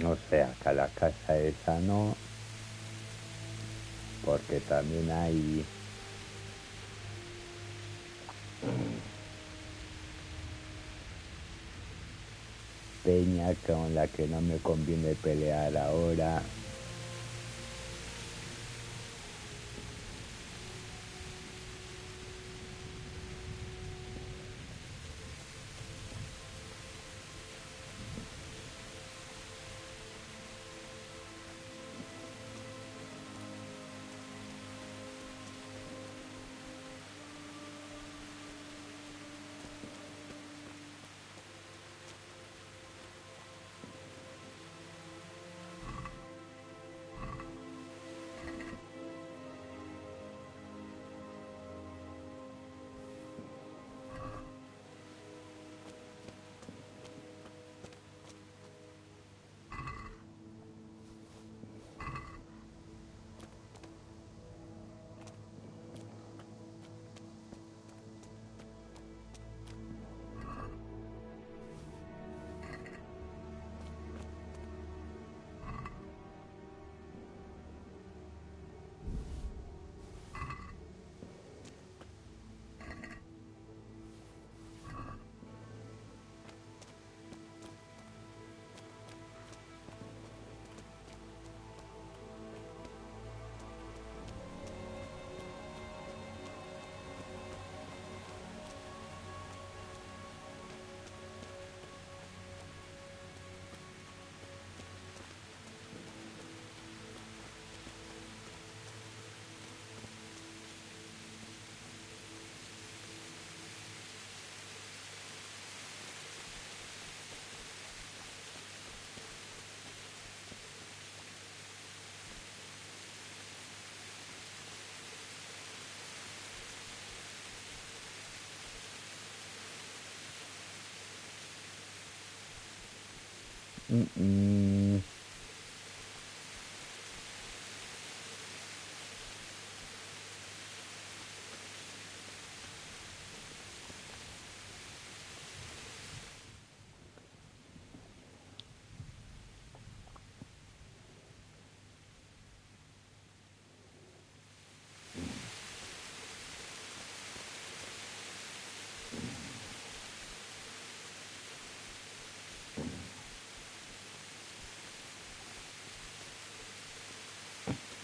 S2: O sea, que a la casa esa no, porque también hay peña con la que no me conviene pelear ahora.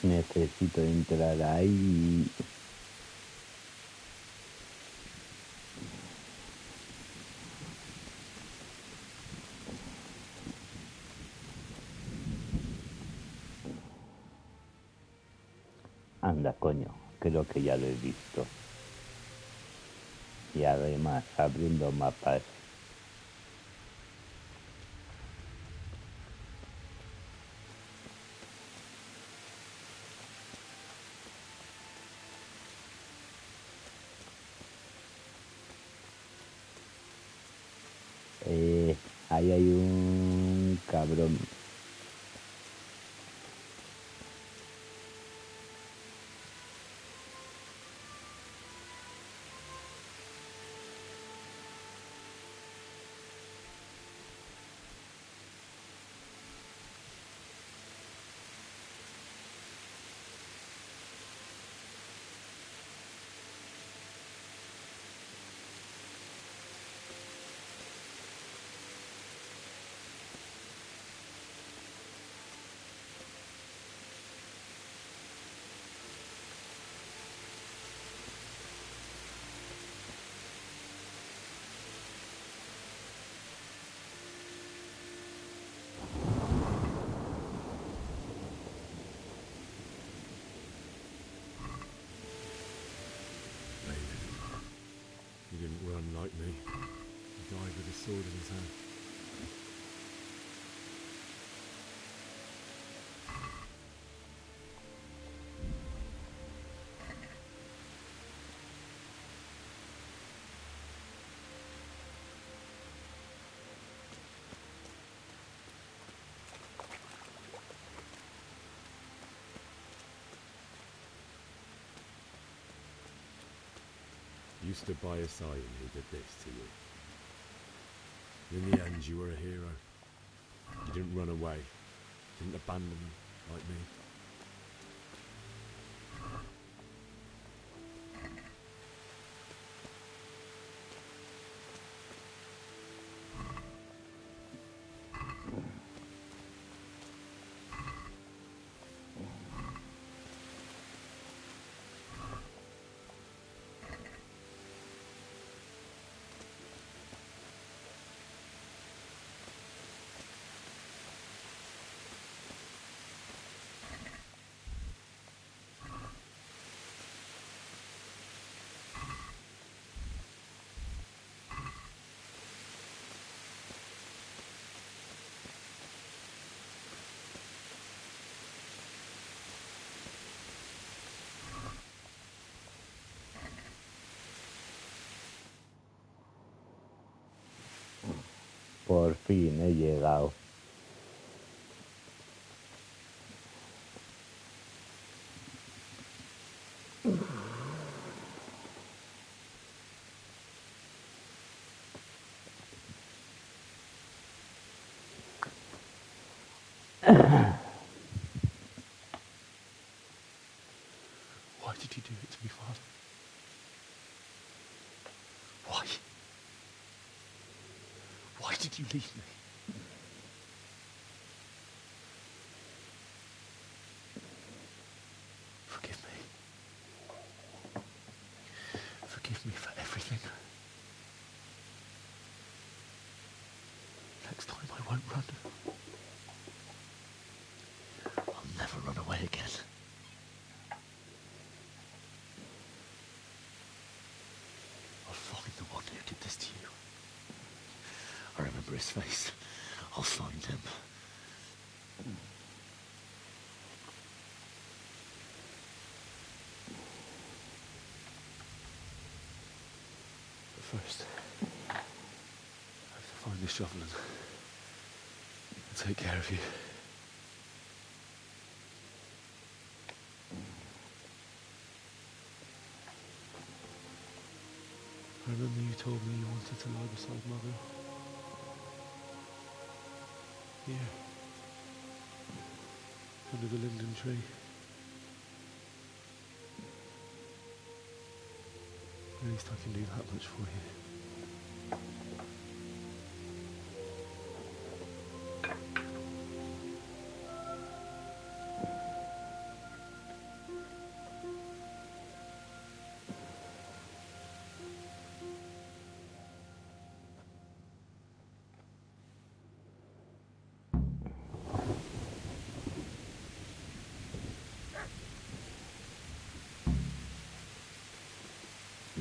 S2: Necesito entrar ahí. Anda, coño, creo que ya lo he visto. Y además, abriendo mapas. Ahí hay un cabrón.
S6: He didn't run like me. He died with a sword in his hand. You stood by his side and he did this to you. In the end, you were a hero. You didn't run away. Didn't abandon me like me.
S2: Por fin he llegado.
S15: Why did you do it to me, Father? Why? Why did you leave me? Forgive me. Forgive me for everything. Next time I won't run. I'll never run away again. I'll find the one who did this to you. I remember his face. I'll find him. But first, I have to find this shovel and take care of you. I remember you told me you wanted to lie beside Mother. Here. Under the linden tree. At least I can do that much for you.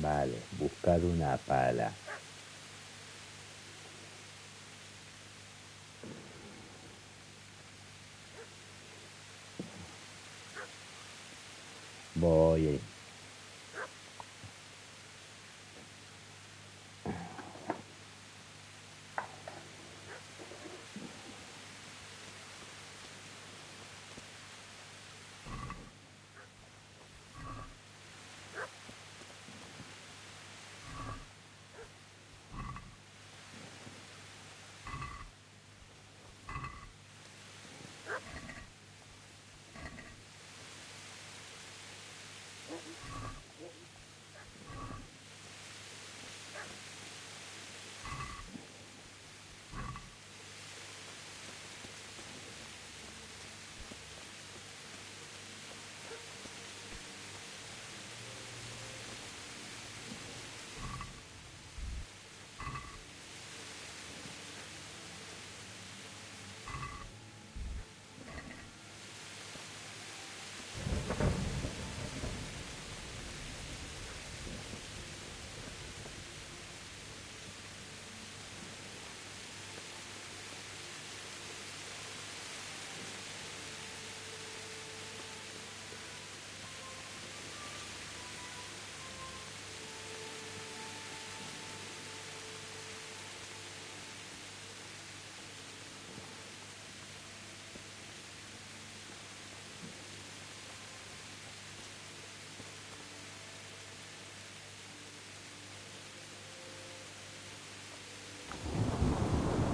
S2: Vale, buscar una pala. Voy.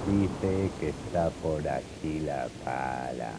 S2: Dice que está por aquí la pala.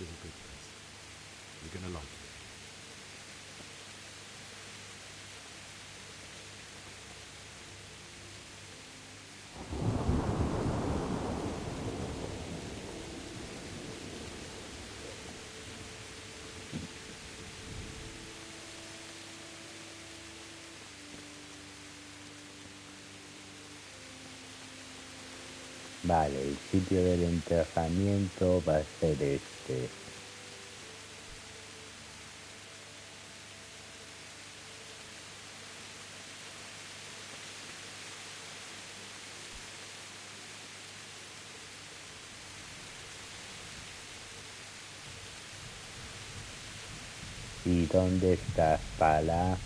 S6: This is a good place. You're gonna like it.
S2: Vale, el sitio del enterramiento va a ser este. ¿Y dónde estás, pala?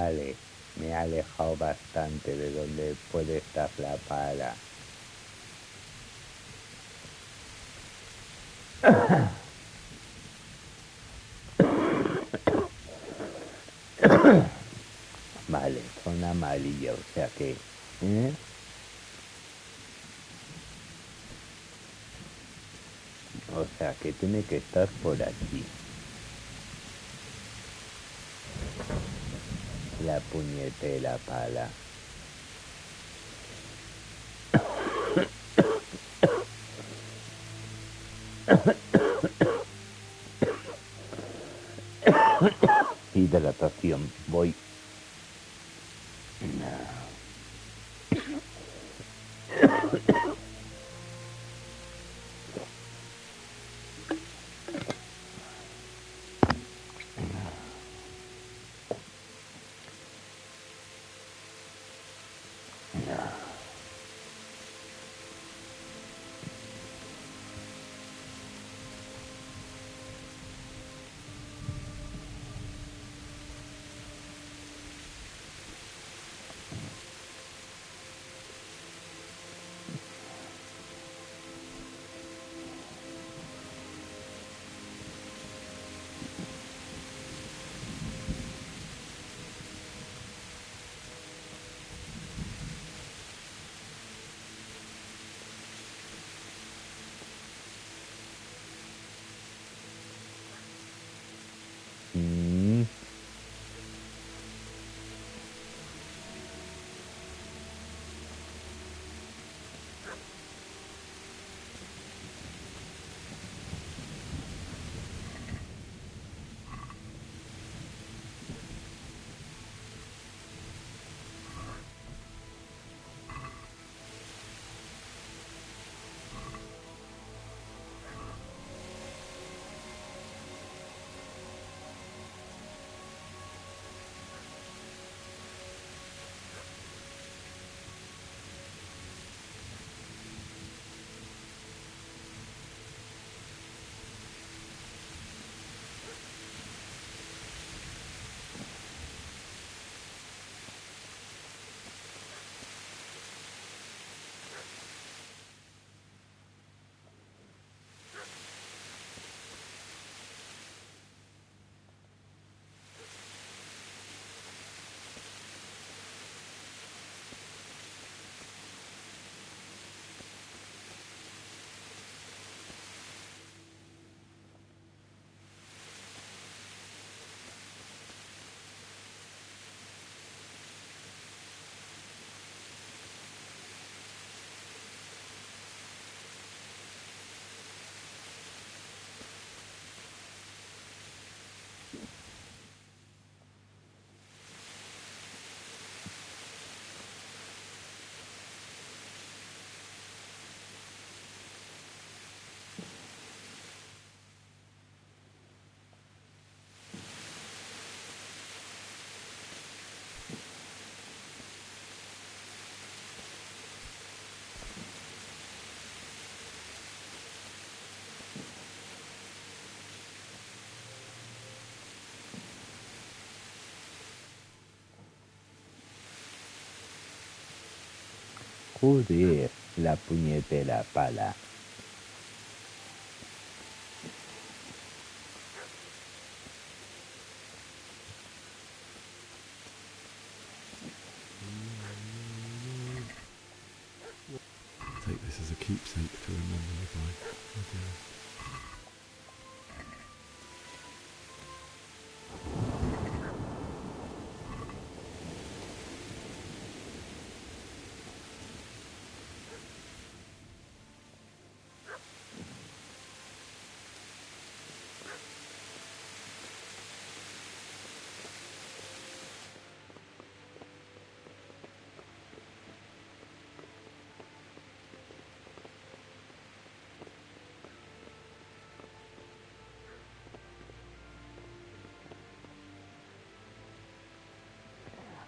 S2: Vale, me he alejado bastante de donde puede estar la pala. Vale, son amarillas, o sea que... O sea que tiene que estar por aquí. La puñetera pala. Hidratación, voy. Joder, la puñetera pala.
S6: Take this as a keepsake to remember me by. Okay.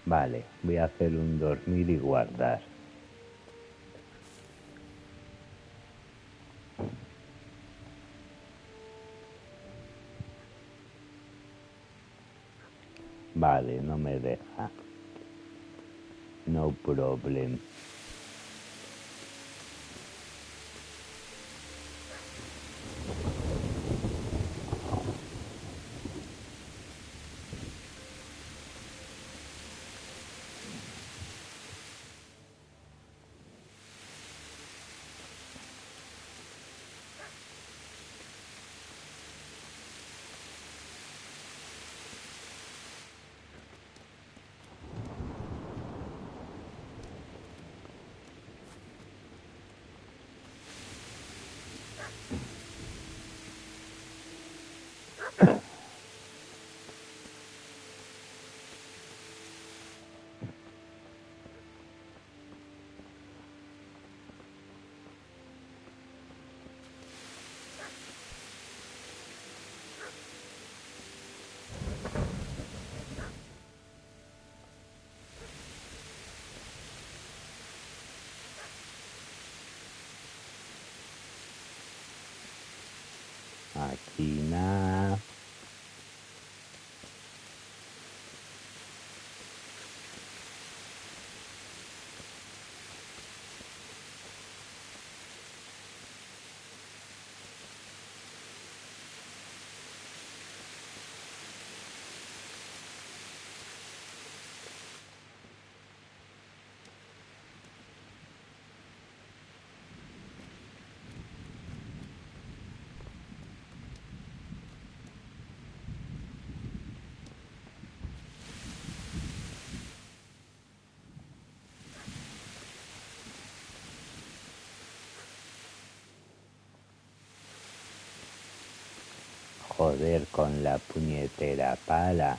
S6: Vale, voy a hacer un dormir y guardar.
S2: Vale, no me deja. No problem. Aquí nada. Joder con la puñetera pala.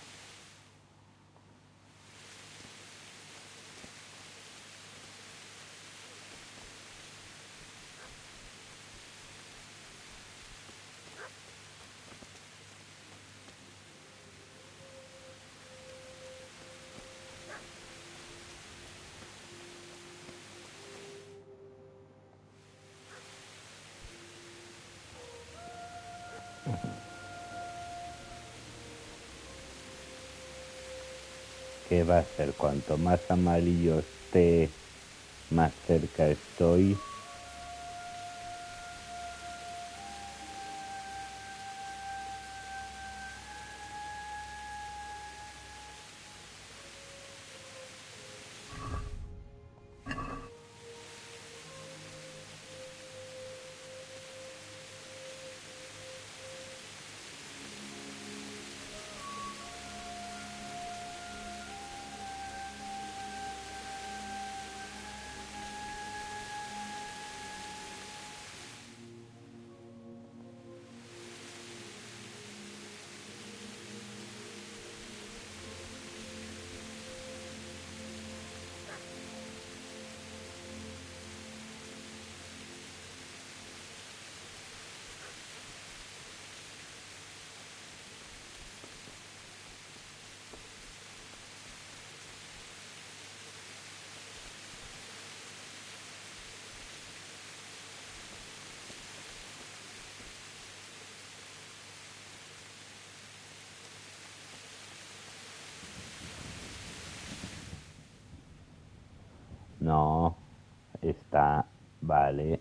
S2: ¿Qué va a ser? Cuanto más amarillo esté, más cerca estoy. No, está, vale.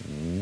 S2: Mm.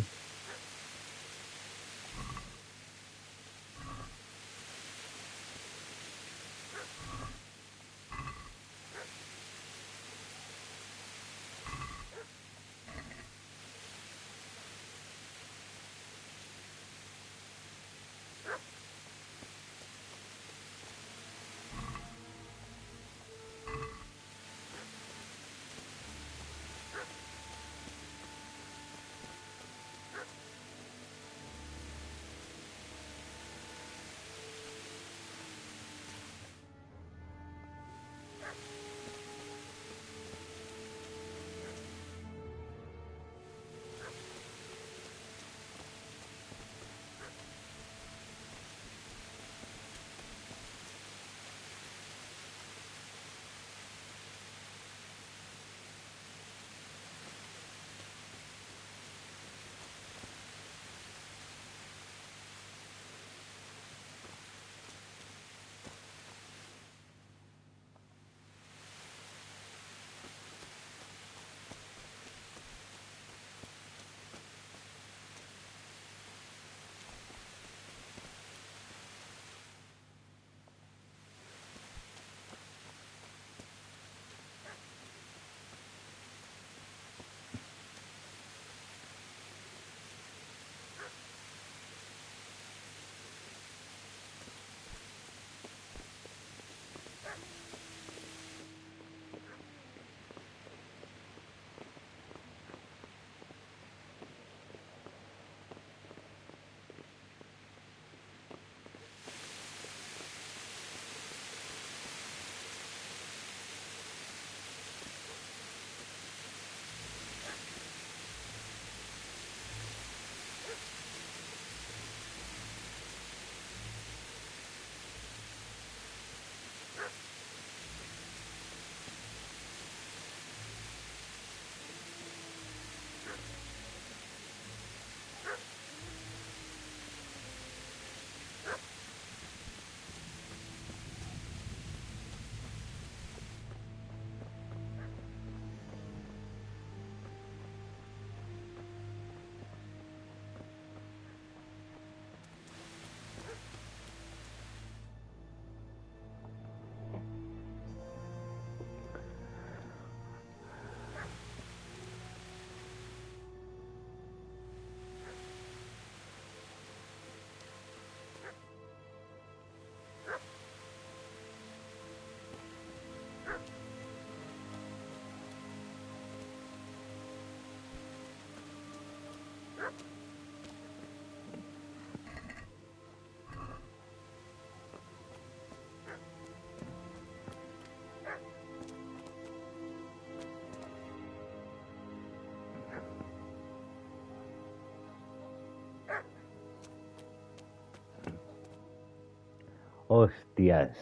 S2: Hostias.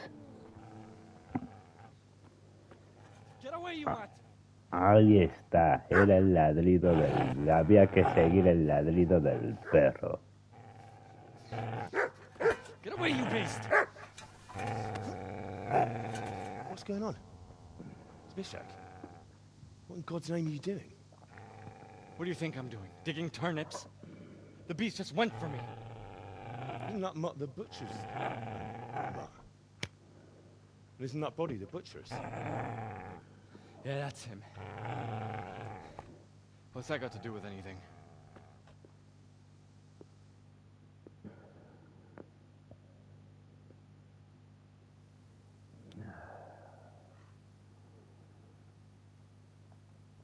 S11: Get away, you mutt!
S2: Ahí está. Era el ladrido del... Había que seguir el ladrido del perro.
S11: Get away, you beast!
S15: What's going on? It's Mishak. What in God's name are you doing?
S11: What do you think I'm doing? Digging turnips? The beast just went for me.
S15: Isn't that Mutt the butcher's? Mutt. Isn't that body the butcher's?
S11: Yeah, that's him. What's that got to do with anything?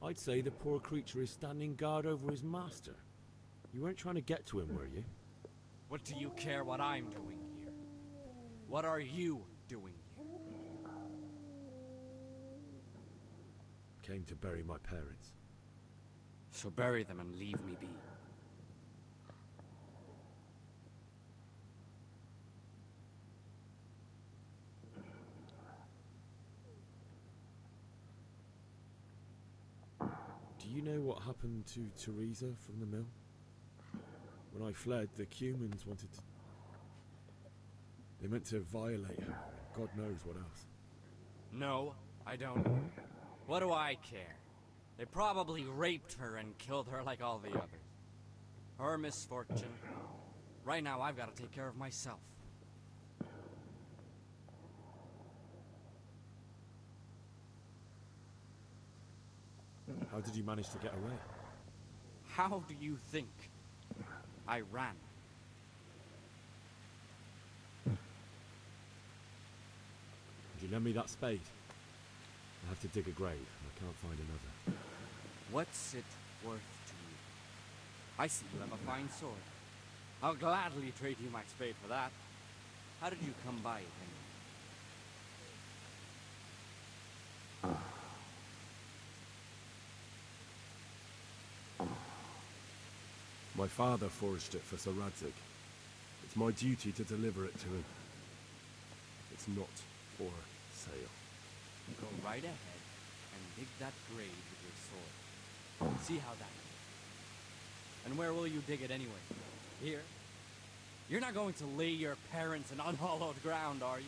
S6: I'd say the poor creature is standing guard over his master. You weren't trying to get to him, were you?
S5: What do you care what I'm doing here? What are you doing here?
S6: Came to bury my parents.
S5: So bury them and leave me be.
S6: Do you know what happened to Teresa from the mill? When I fled, the Cumans wanted to... They meant to violate her. God knows what else.
S5: No, I don't. What do I care? They probably raped her and killed her like all the others. Her misfortune. Right now, I've got to take care of myself.
S6: How did you manage to get away?
S5: How do you think? I ran.
S6: Would you lend me that spade? I have to dig a grave, and I can't find another.
S5: What's it worth to you? I see you have a fine sword. I'll gladly trade you my spade for that. How did you come by it, Henry?
S6: My father forged it for Sir Radzig. It's my duty to deliver it to him. It's not for sale.
S5: Go right ahead and dig that grave with your sword. See how that goes. And where will you dig it anyway? Here? You're not going to lay your parents in unhallowed ground, are you?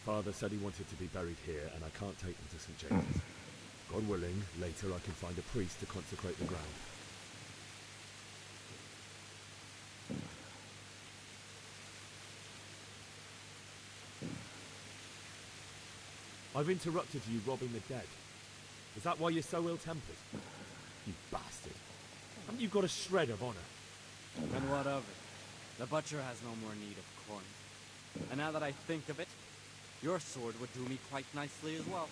S6: Father said he wanted to be buried here, and I can't take them to St. James's. God willing, later I can find a priest to consecrate the ground. I've interrupted you robbing the dead. Is that why you're so ill-tempered? You bastard. Haven't you got a shred of honor?
S5: And what of it? The butcher has no more need of coin. And now that I think of it, your sword would do me quite nicely as well.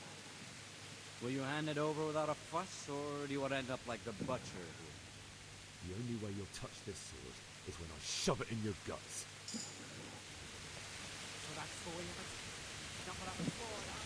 S5: Will you hand it over without a fuss, or do you want to end up like the butcher here?
S6: The only way you'll touch this sword is when I shove it in your guts.
S5: So that's the way of it? Jump it up and forward, huh?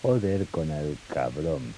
S2: Joder con el cabrón.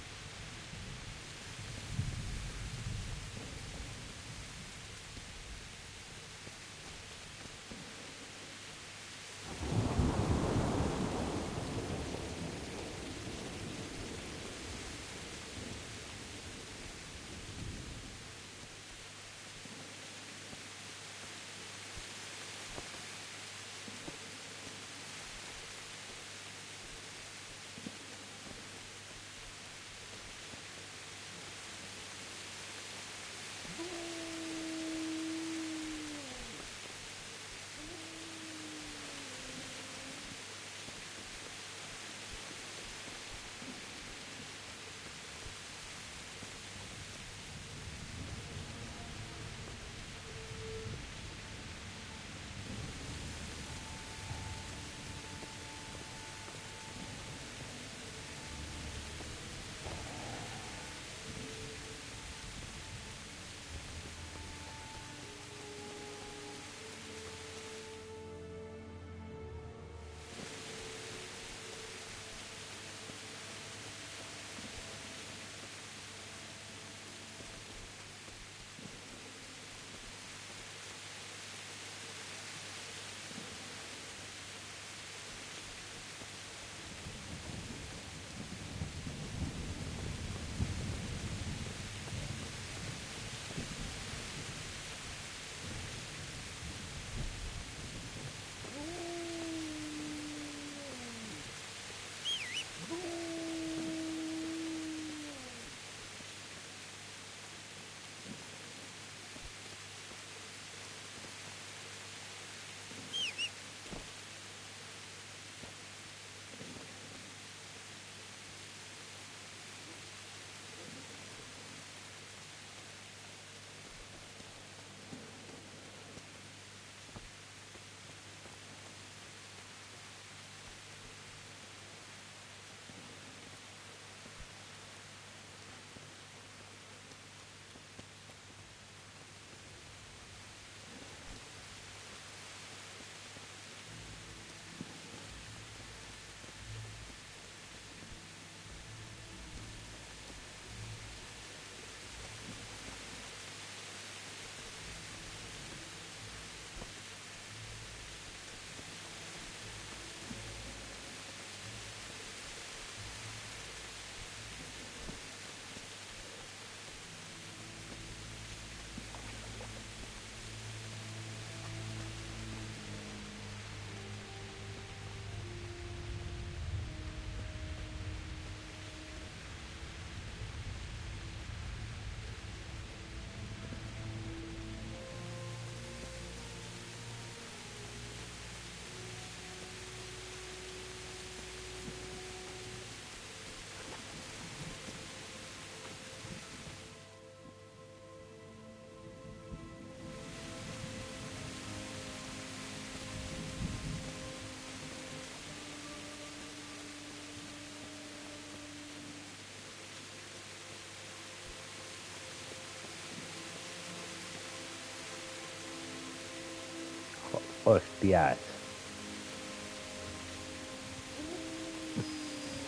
S2: Hostias.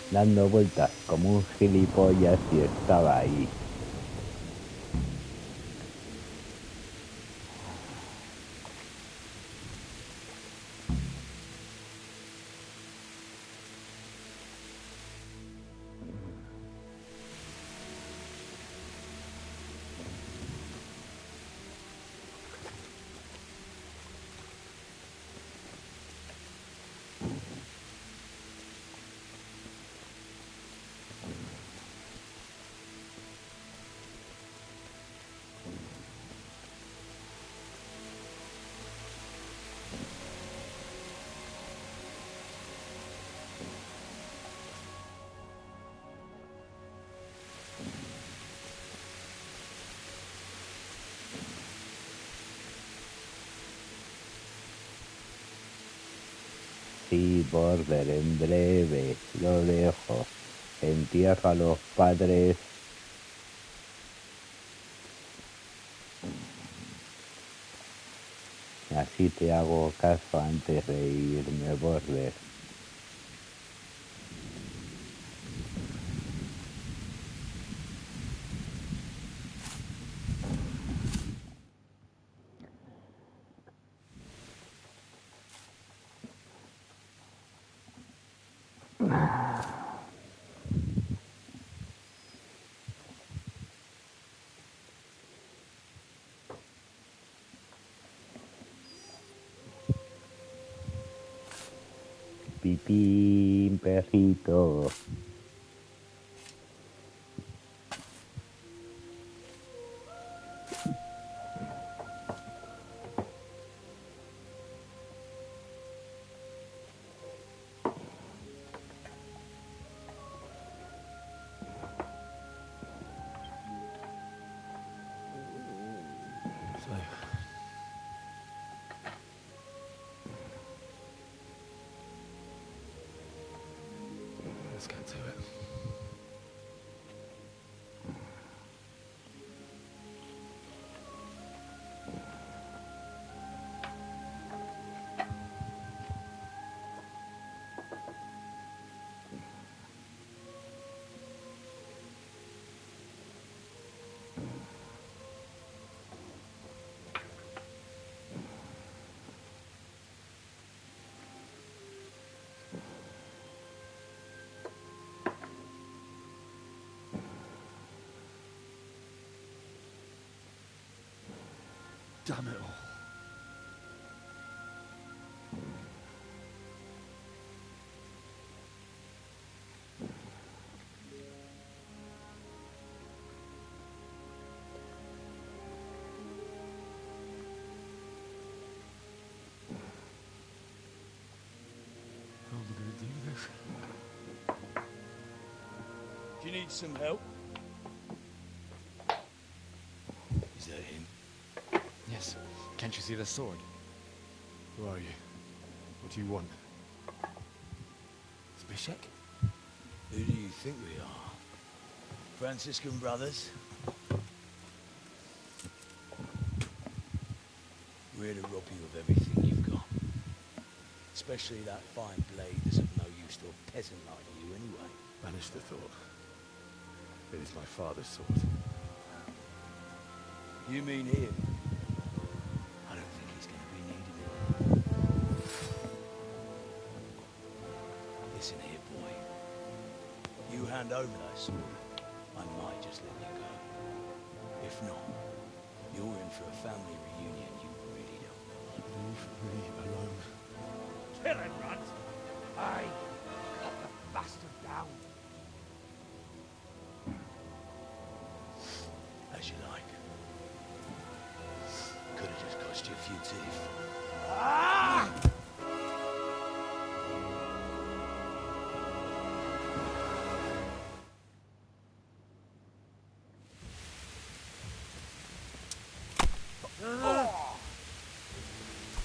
S2: Dando vueltas como un gilipollas y estaba ahí. Sí, Border, en breve, lo dejo. Entierra a los padres. Así te hago caso antes de irme, Border. Pipín, perrito.
S15: So, let's get to it. Damn it all. How am I going to do this?
S1: Do you need some help? Is that him?
S5: Yes. Can't you see the sword?
S15: Who are you? What do you want?
S1: Zbyszek? Who do you think we are? Franciscan brothers? We're to rob you of everything you've got. Especially that fine blade that's of no use to a peasant like you anyway.
S15: Banish the thought. It is my father's sword.
S1: You mean him? I don't think he's going to be needing it. Listen here, boy. You hand over that sword, I might just let you go. If not, you're in for a family reunion you really don't want.
S15: Leave me alone.
S14: Kill him, Runt! Aye! Cut the bastard down!
S1: As you like. Could have just cost you a few teeth.
S14: Ah!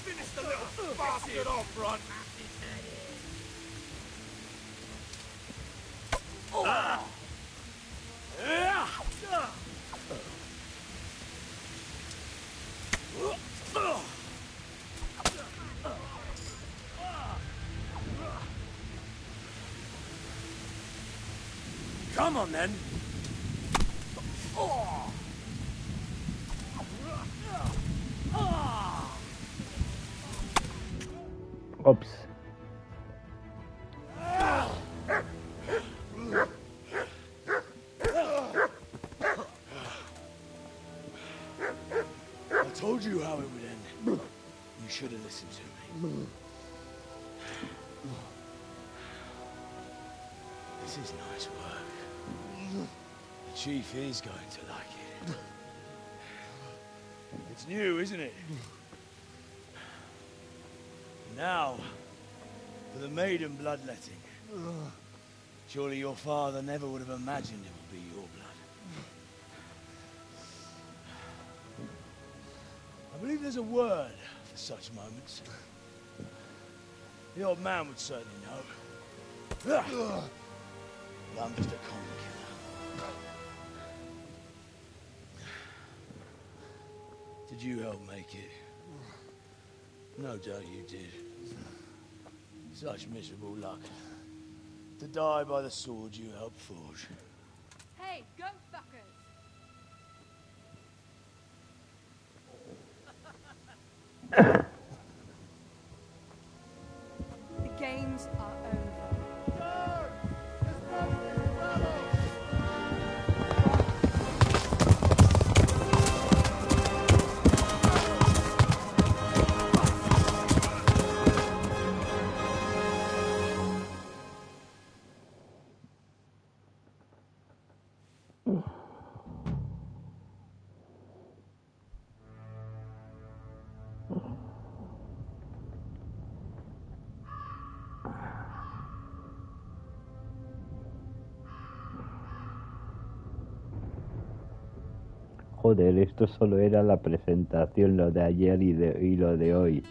S21: Finish the little bastard off, Runt!
S1: Come on, then.
S2: Ops.
S1: I told you how it would end. You should have listened to me. This is nice work. The chief is going to like it. It's new, isn't it? Now, for the maiden bloodletting. Surely your father never would have imagined it would be your blood. I believe there's a word for such moments. The old man would certainly know. But I'm just a common killer. Did you help make it? No doubt you did. Such miserable luck. To die by the sword you helped forge.
S17: Hey, go fuckers! The games are over.
S2: Joder, esto solo era la presentación, lo de ayer y lo de hoy.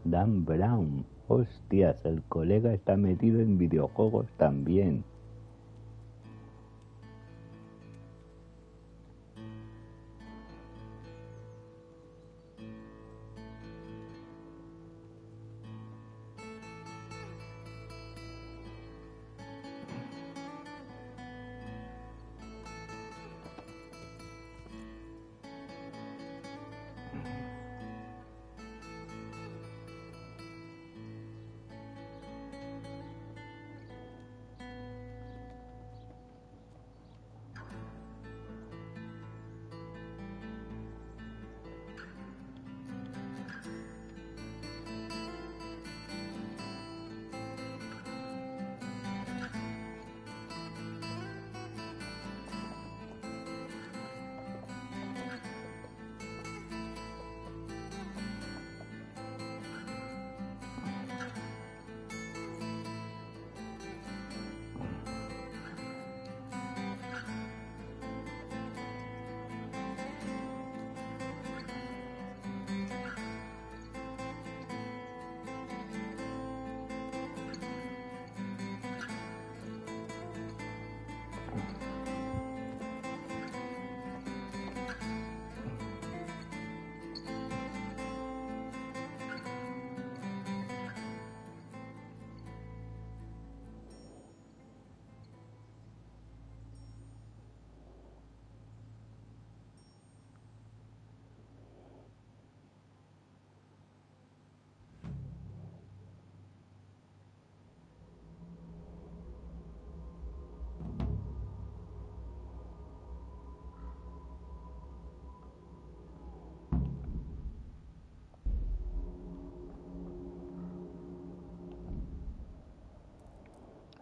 S2: Dan Brown. Hostias, el colega está metido en videojuegos también.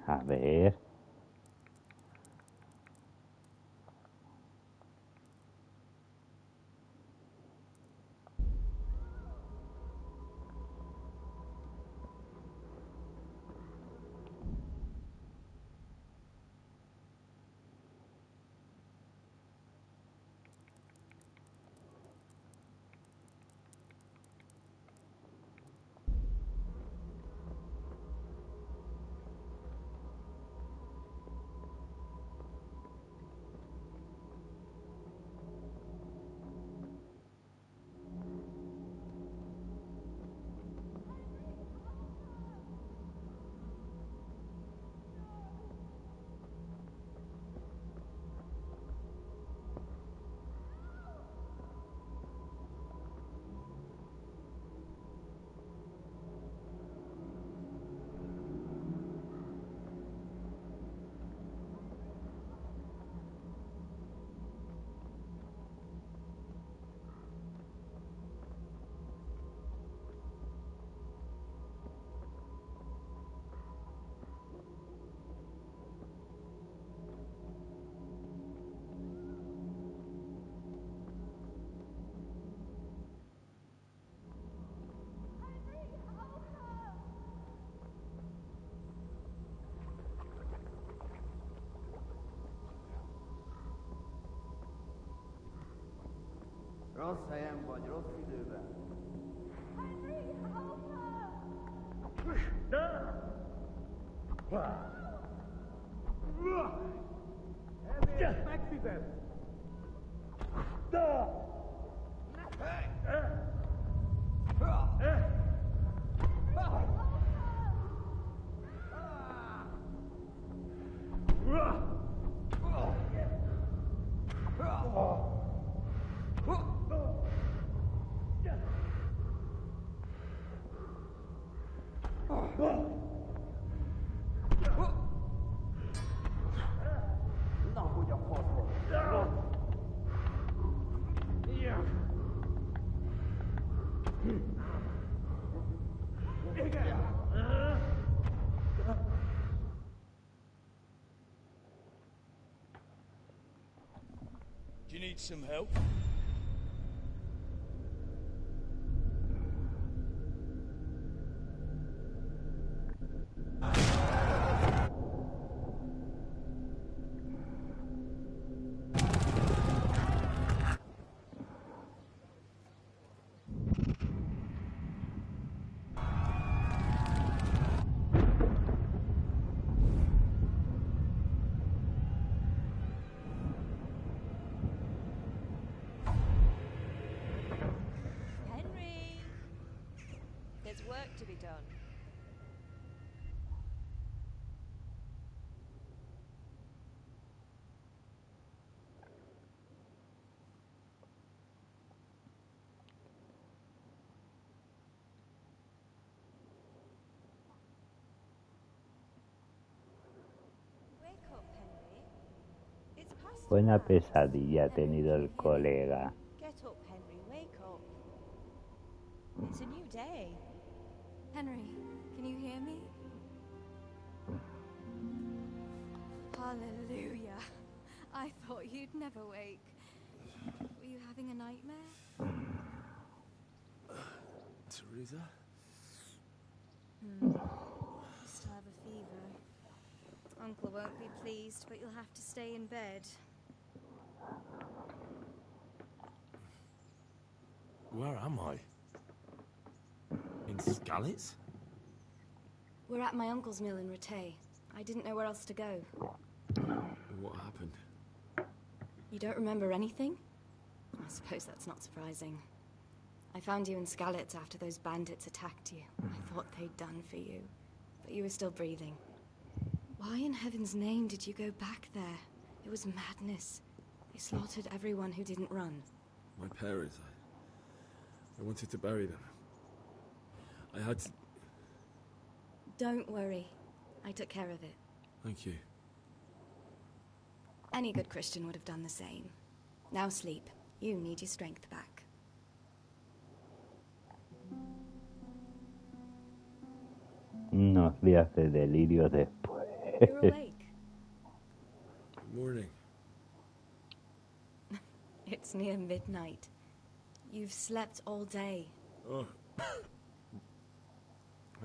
S2: A ver.
S9: Rossz helyen vagy, rossz időben. Ezért megfizet! Hey!
S1: Do you need some help?
S3: Henry! There's work to be done. Wake up, Henry. It's past
S2: Buena
S3: 12.
S2: pesadilla ha tenido el colega.
S3: Get up, Henry. Wake up. It's a new day.
S20: Henry, can you hear me? Hallelujah. I thought you'd never wake. Were you having a nightmare?
S15: Teresa?
S20: Just have a fever. Uncle won't be pleased, but you'll have to stay in bed.
S15: Where am I? In Skalitz?
S20: We're at my uncle's mill in Rattay. I didn't know where else to go.
S15: What happened?
S20: You don't remember anything? I suppose that's not surprising. I found you in Skalitz after those bandits attacked you. I thought they'd done for you, but you were still breathing. Why in heaven's name did you go back there? It was madness. They slaughtered everyone who didn't run.
S15: My parents. I wanted to bury them. I had to...
S20: Don't worry. I took care of it.
S15: Thank you.
S20: Any good Christian would have done the same. Now sleep. You need your strength back.
S2: Unos días de delirio después.
S20: You're awake.
S15: Good morning.
S20: It's near midnight. You've slept all day.
S15: Oh.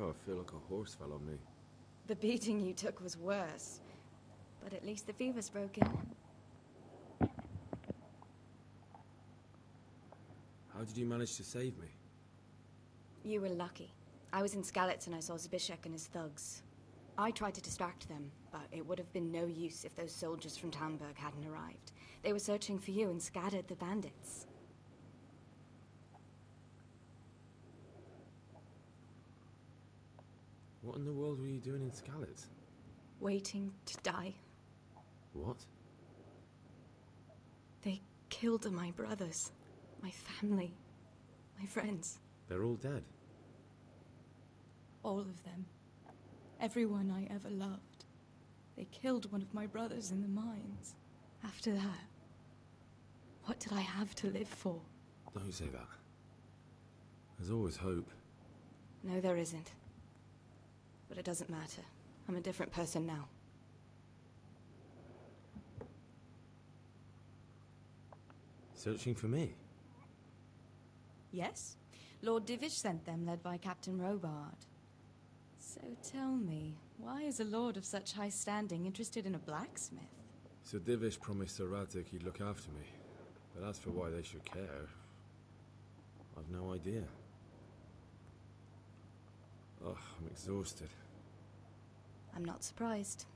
S15: Oh, I feel like a horse fell on me.
S20: The beating you took was worse. But at least the fever's broken.
S15: How did you manage to save me?
S20: You were lucky. I was in Skalitz and I saw Zbyszek and his thugs. I tried to distract them, but it would have been no use if those soldiers from Talmberg hadn't arrived. They were searching for you and scattered the bandits.
S15: What in the world were you doing in Skalitz?
S20: Waiting to die.
S15: What?
S20: They killed my brothers, my family, my friends.
S15: They're all dead.
S20: All of them. Everyone I ever loved. They killed one of my brothers in the mines. After that, what did I have to live for?
S15: Don't say that. There's always hope.
S20: No, there isn't. But it doesn't matter. I'm a different person now.
S15: Searching for me?
S20: Yes. Lord Divish sent them, led by Captain Robard. So tell me, why is a lord of such high standing interested in a blacksmith?
S15: Sir Divish promised Sir Radzik he'd look after me. But as for why they should care, I've no idea. Oh, I'm exhausted.
S20: I'm not surprised.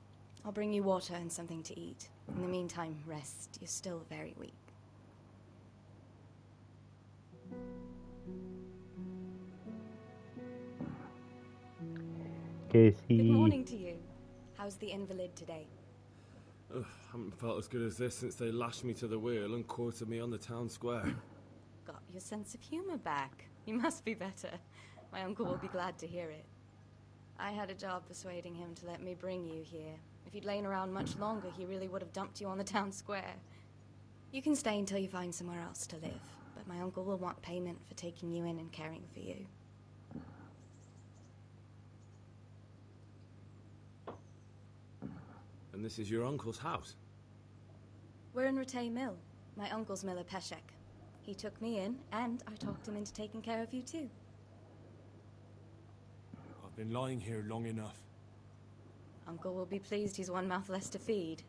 S20: I'll bring you water and something to eat. In the meantime, rest. You're still very weak.
S2: Que sí.
S20: Good morning to you. How's the invalid today?
S15: Ugh, haven't felt as good as this since they lashed me to the wheel and quartered me on the town square.
S20: Got your sense of humor back. You must be better. My uncle will be glad to hear it. I had a job persuading him to let me bring you here. If you'd lain around much longer, he really would have dumped you on the town square. You can stay until you find somewhere else to live, but my uncle will want payment for taking you in and caring for you.
S6: And this is your uncle's house?
S20: We're in Rattay Mill. My uncle's miller Peshek. He took me in, and I talked him into taking care of you too.
S6: I've been lying here long enough.
S20: Uncle will be pleased he's one mouth less to feed.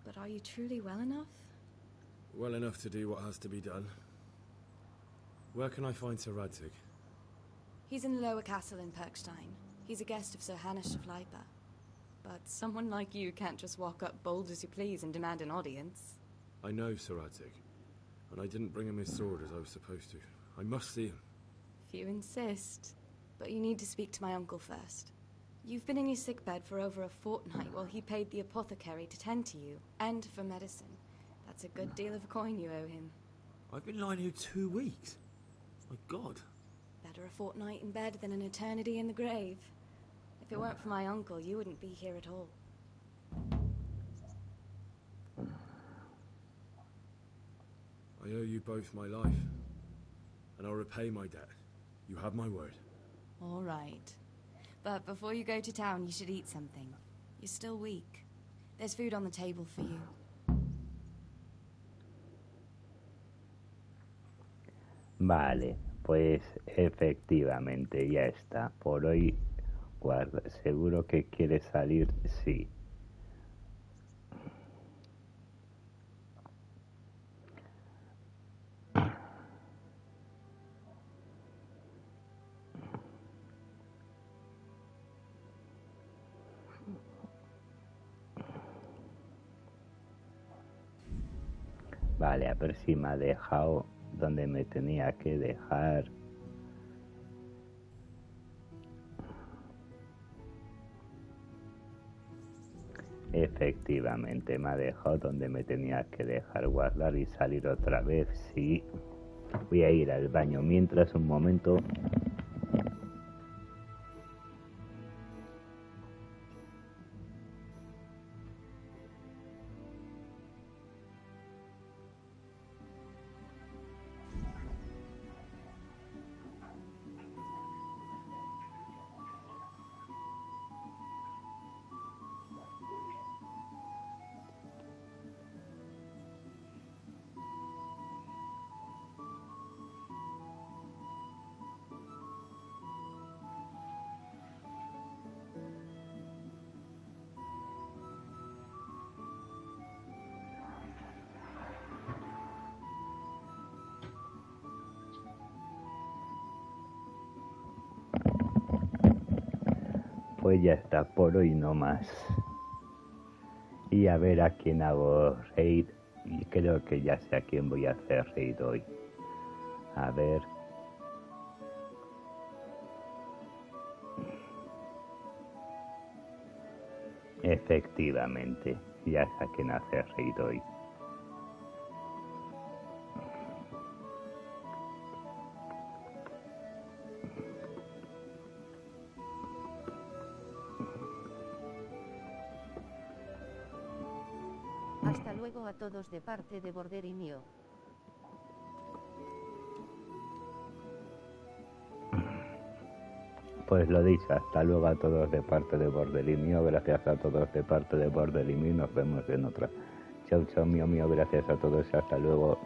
S20: But are you truly well enough?
S6: Well enough to do what has to be done. Where can I find Sir Radzig?
S20: He's in the lower castle in Perkstein. He's a guest of Sir Hanush of Leipa. But someone like you can't just walk up bold as you please and demand an audience.
S6: I know Sir Radzig, and I didn't bring him his sword as I was supposed to. I must see him.
S20: If you insist. But you need to speak to my uncle first. You've been in your sickbed for over a fortnight while he paid the apothecary to tend to you, and for medicine. That's a good deal of coin you owe him.
S6: I've been lying here 2 weeks. My God.
S20: Better a fortnight in bed than an eternity in the grave. If it weren't for my uncle, you wouldn't be here at all.
S6: I owe you both my life, and I'll repay my debt. You have my word.
S20: All right. But before you go to town, you should eat something. You're still weak. There's food on the table for you.
S2: Vale, pues efectivamente ya está. Por hoy, guarda. ¿Seguro que quieres salir? Sí. Vale, a ver si me ha dejado donde me tenía que dejar. Efectivamente, me ha dejado donde me tenía que dejar, guardar y salir otra vez. Sí, voy a ir al baño mientras, un momento. Pues ya está, por hoy no más. Y a ver a quién hago raid. Y creo que ya sé a quién voy a hacer raid hoy. A ver. Efectivamente, ya sé a quién hacer raid hoy.
S8: Hasta luego a todos de parte de Border y mío.
S2: Pues lo dicho, hasta luego a todos de parte de Border y mío, gracias a todos de parte de Border y mío, nos vemos en otra. Chau, chau, mío, gracias a todos y hasta luego.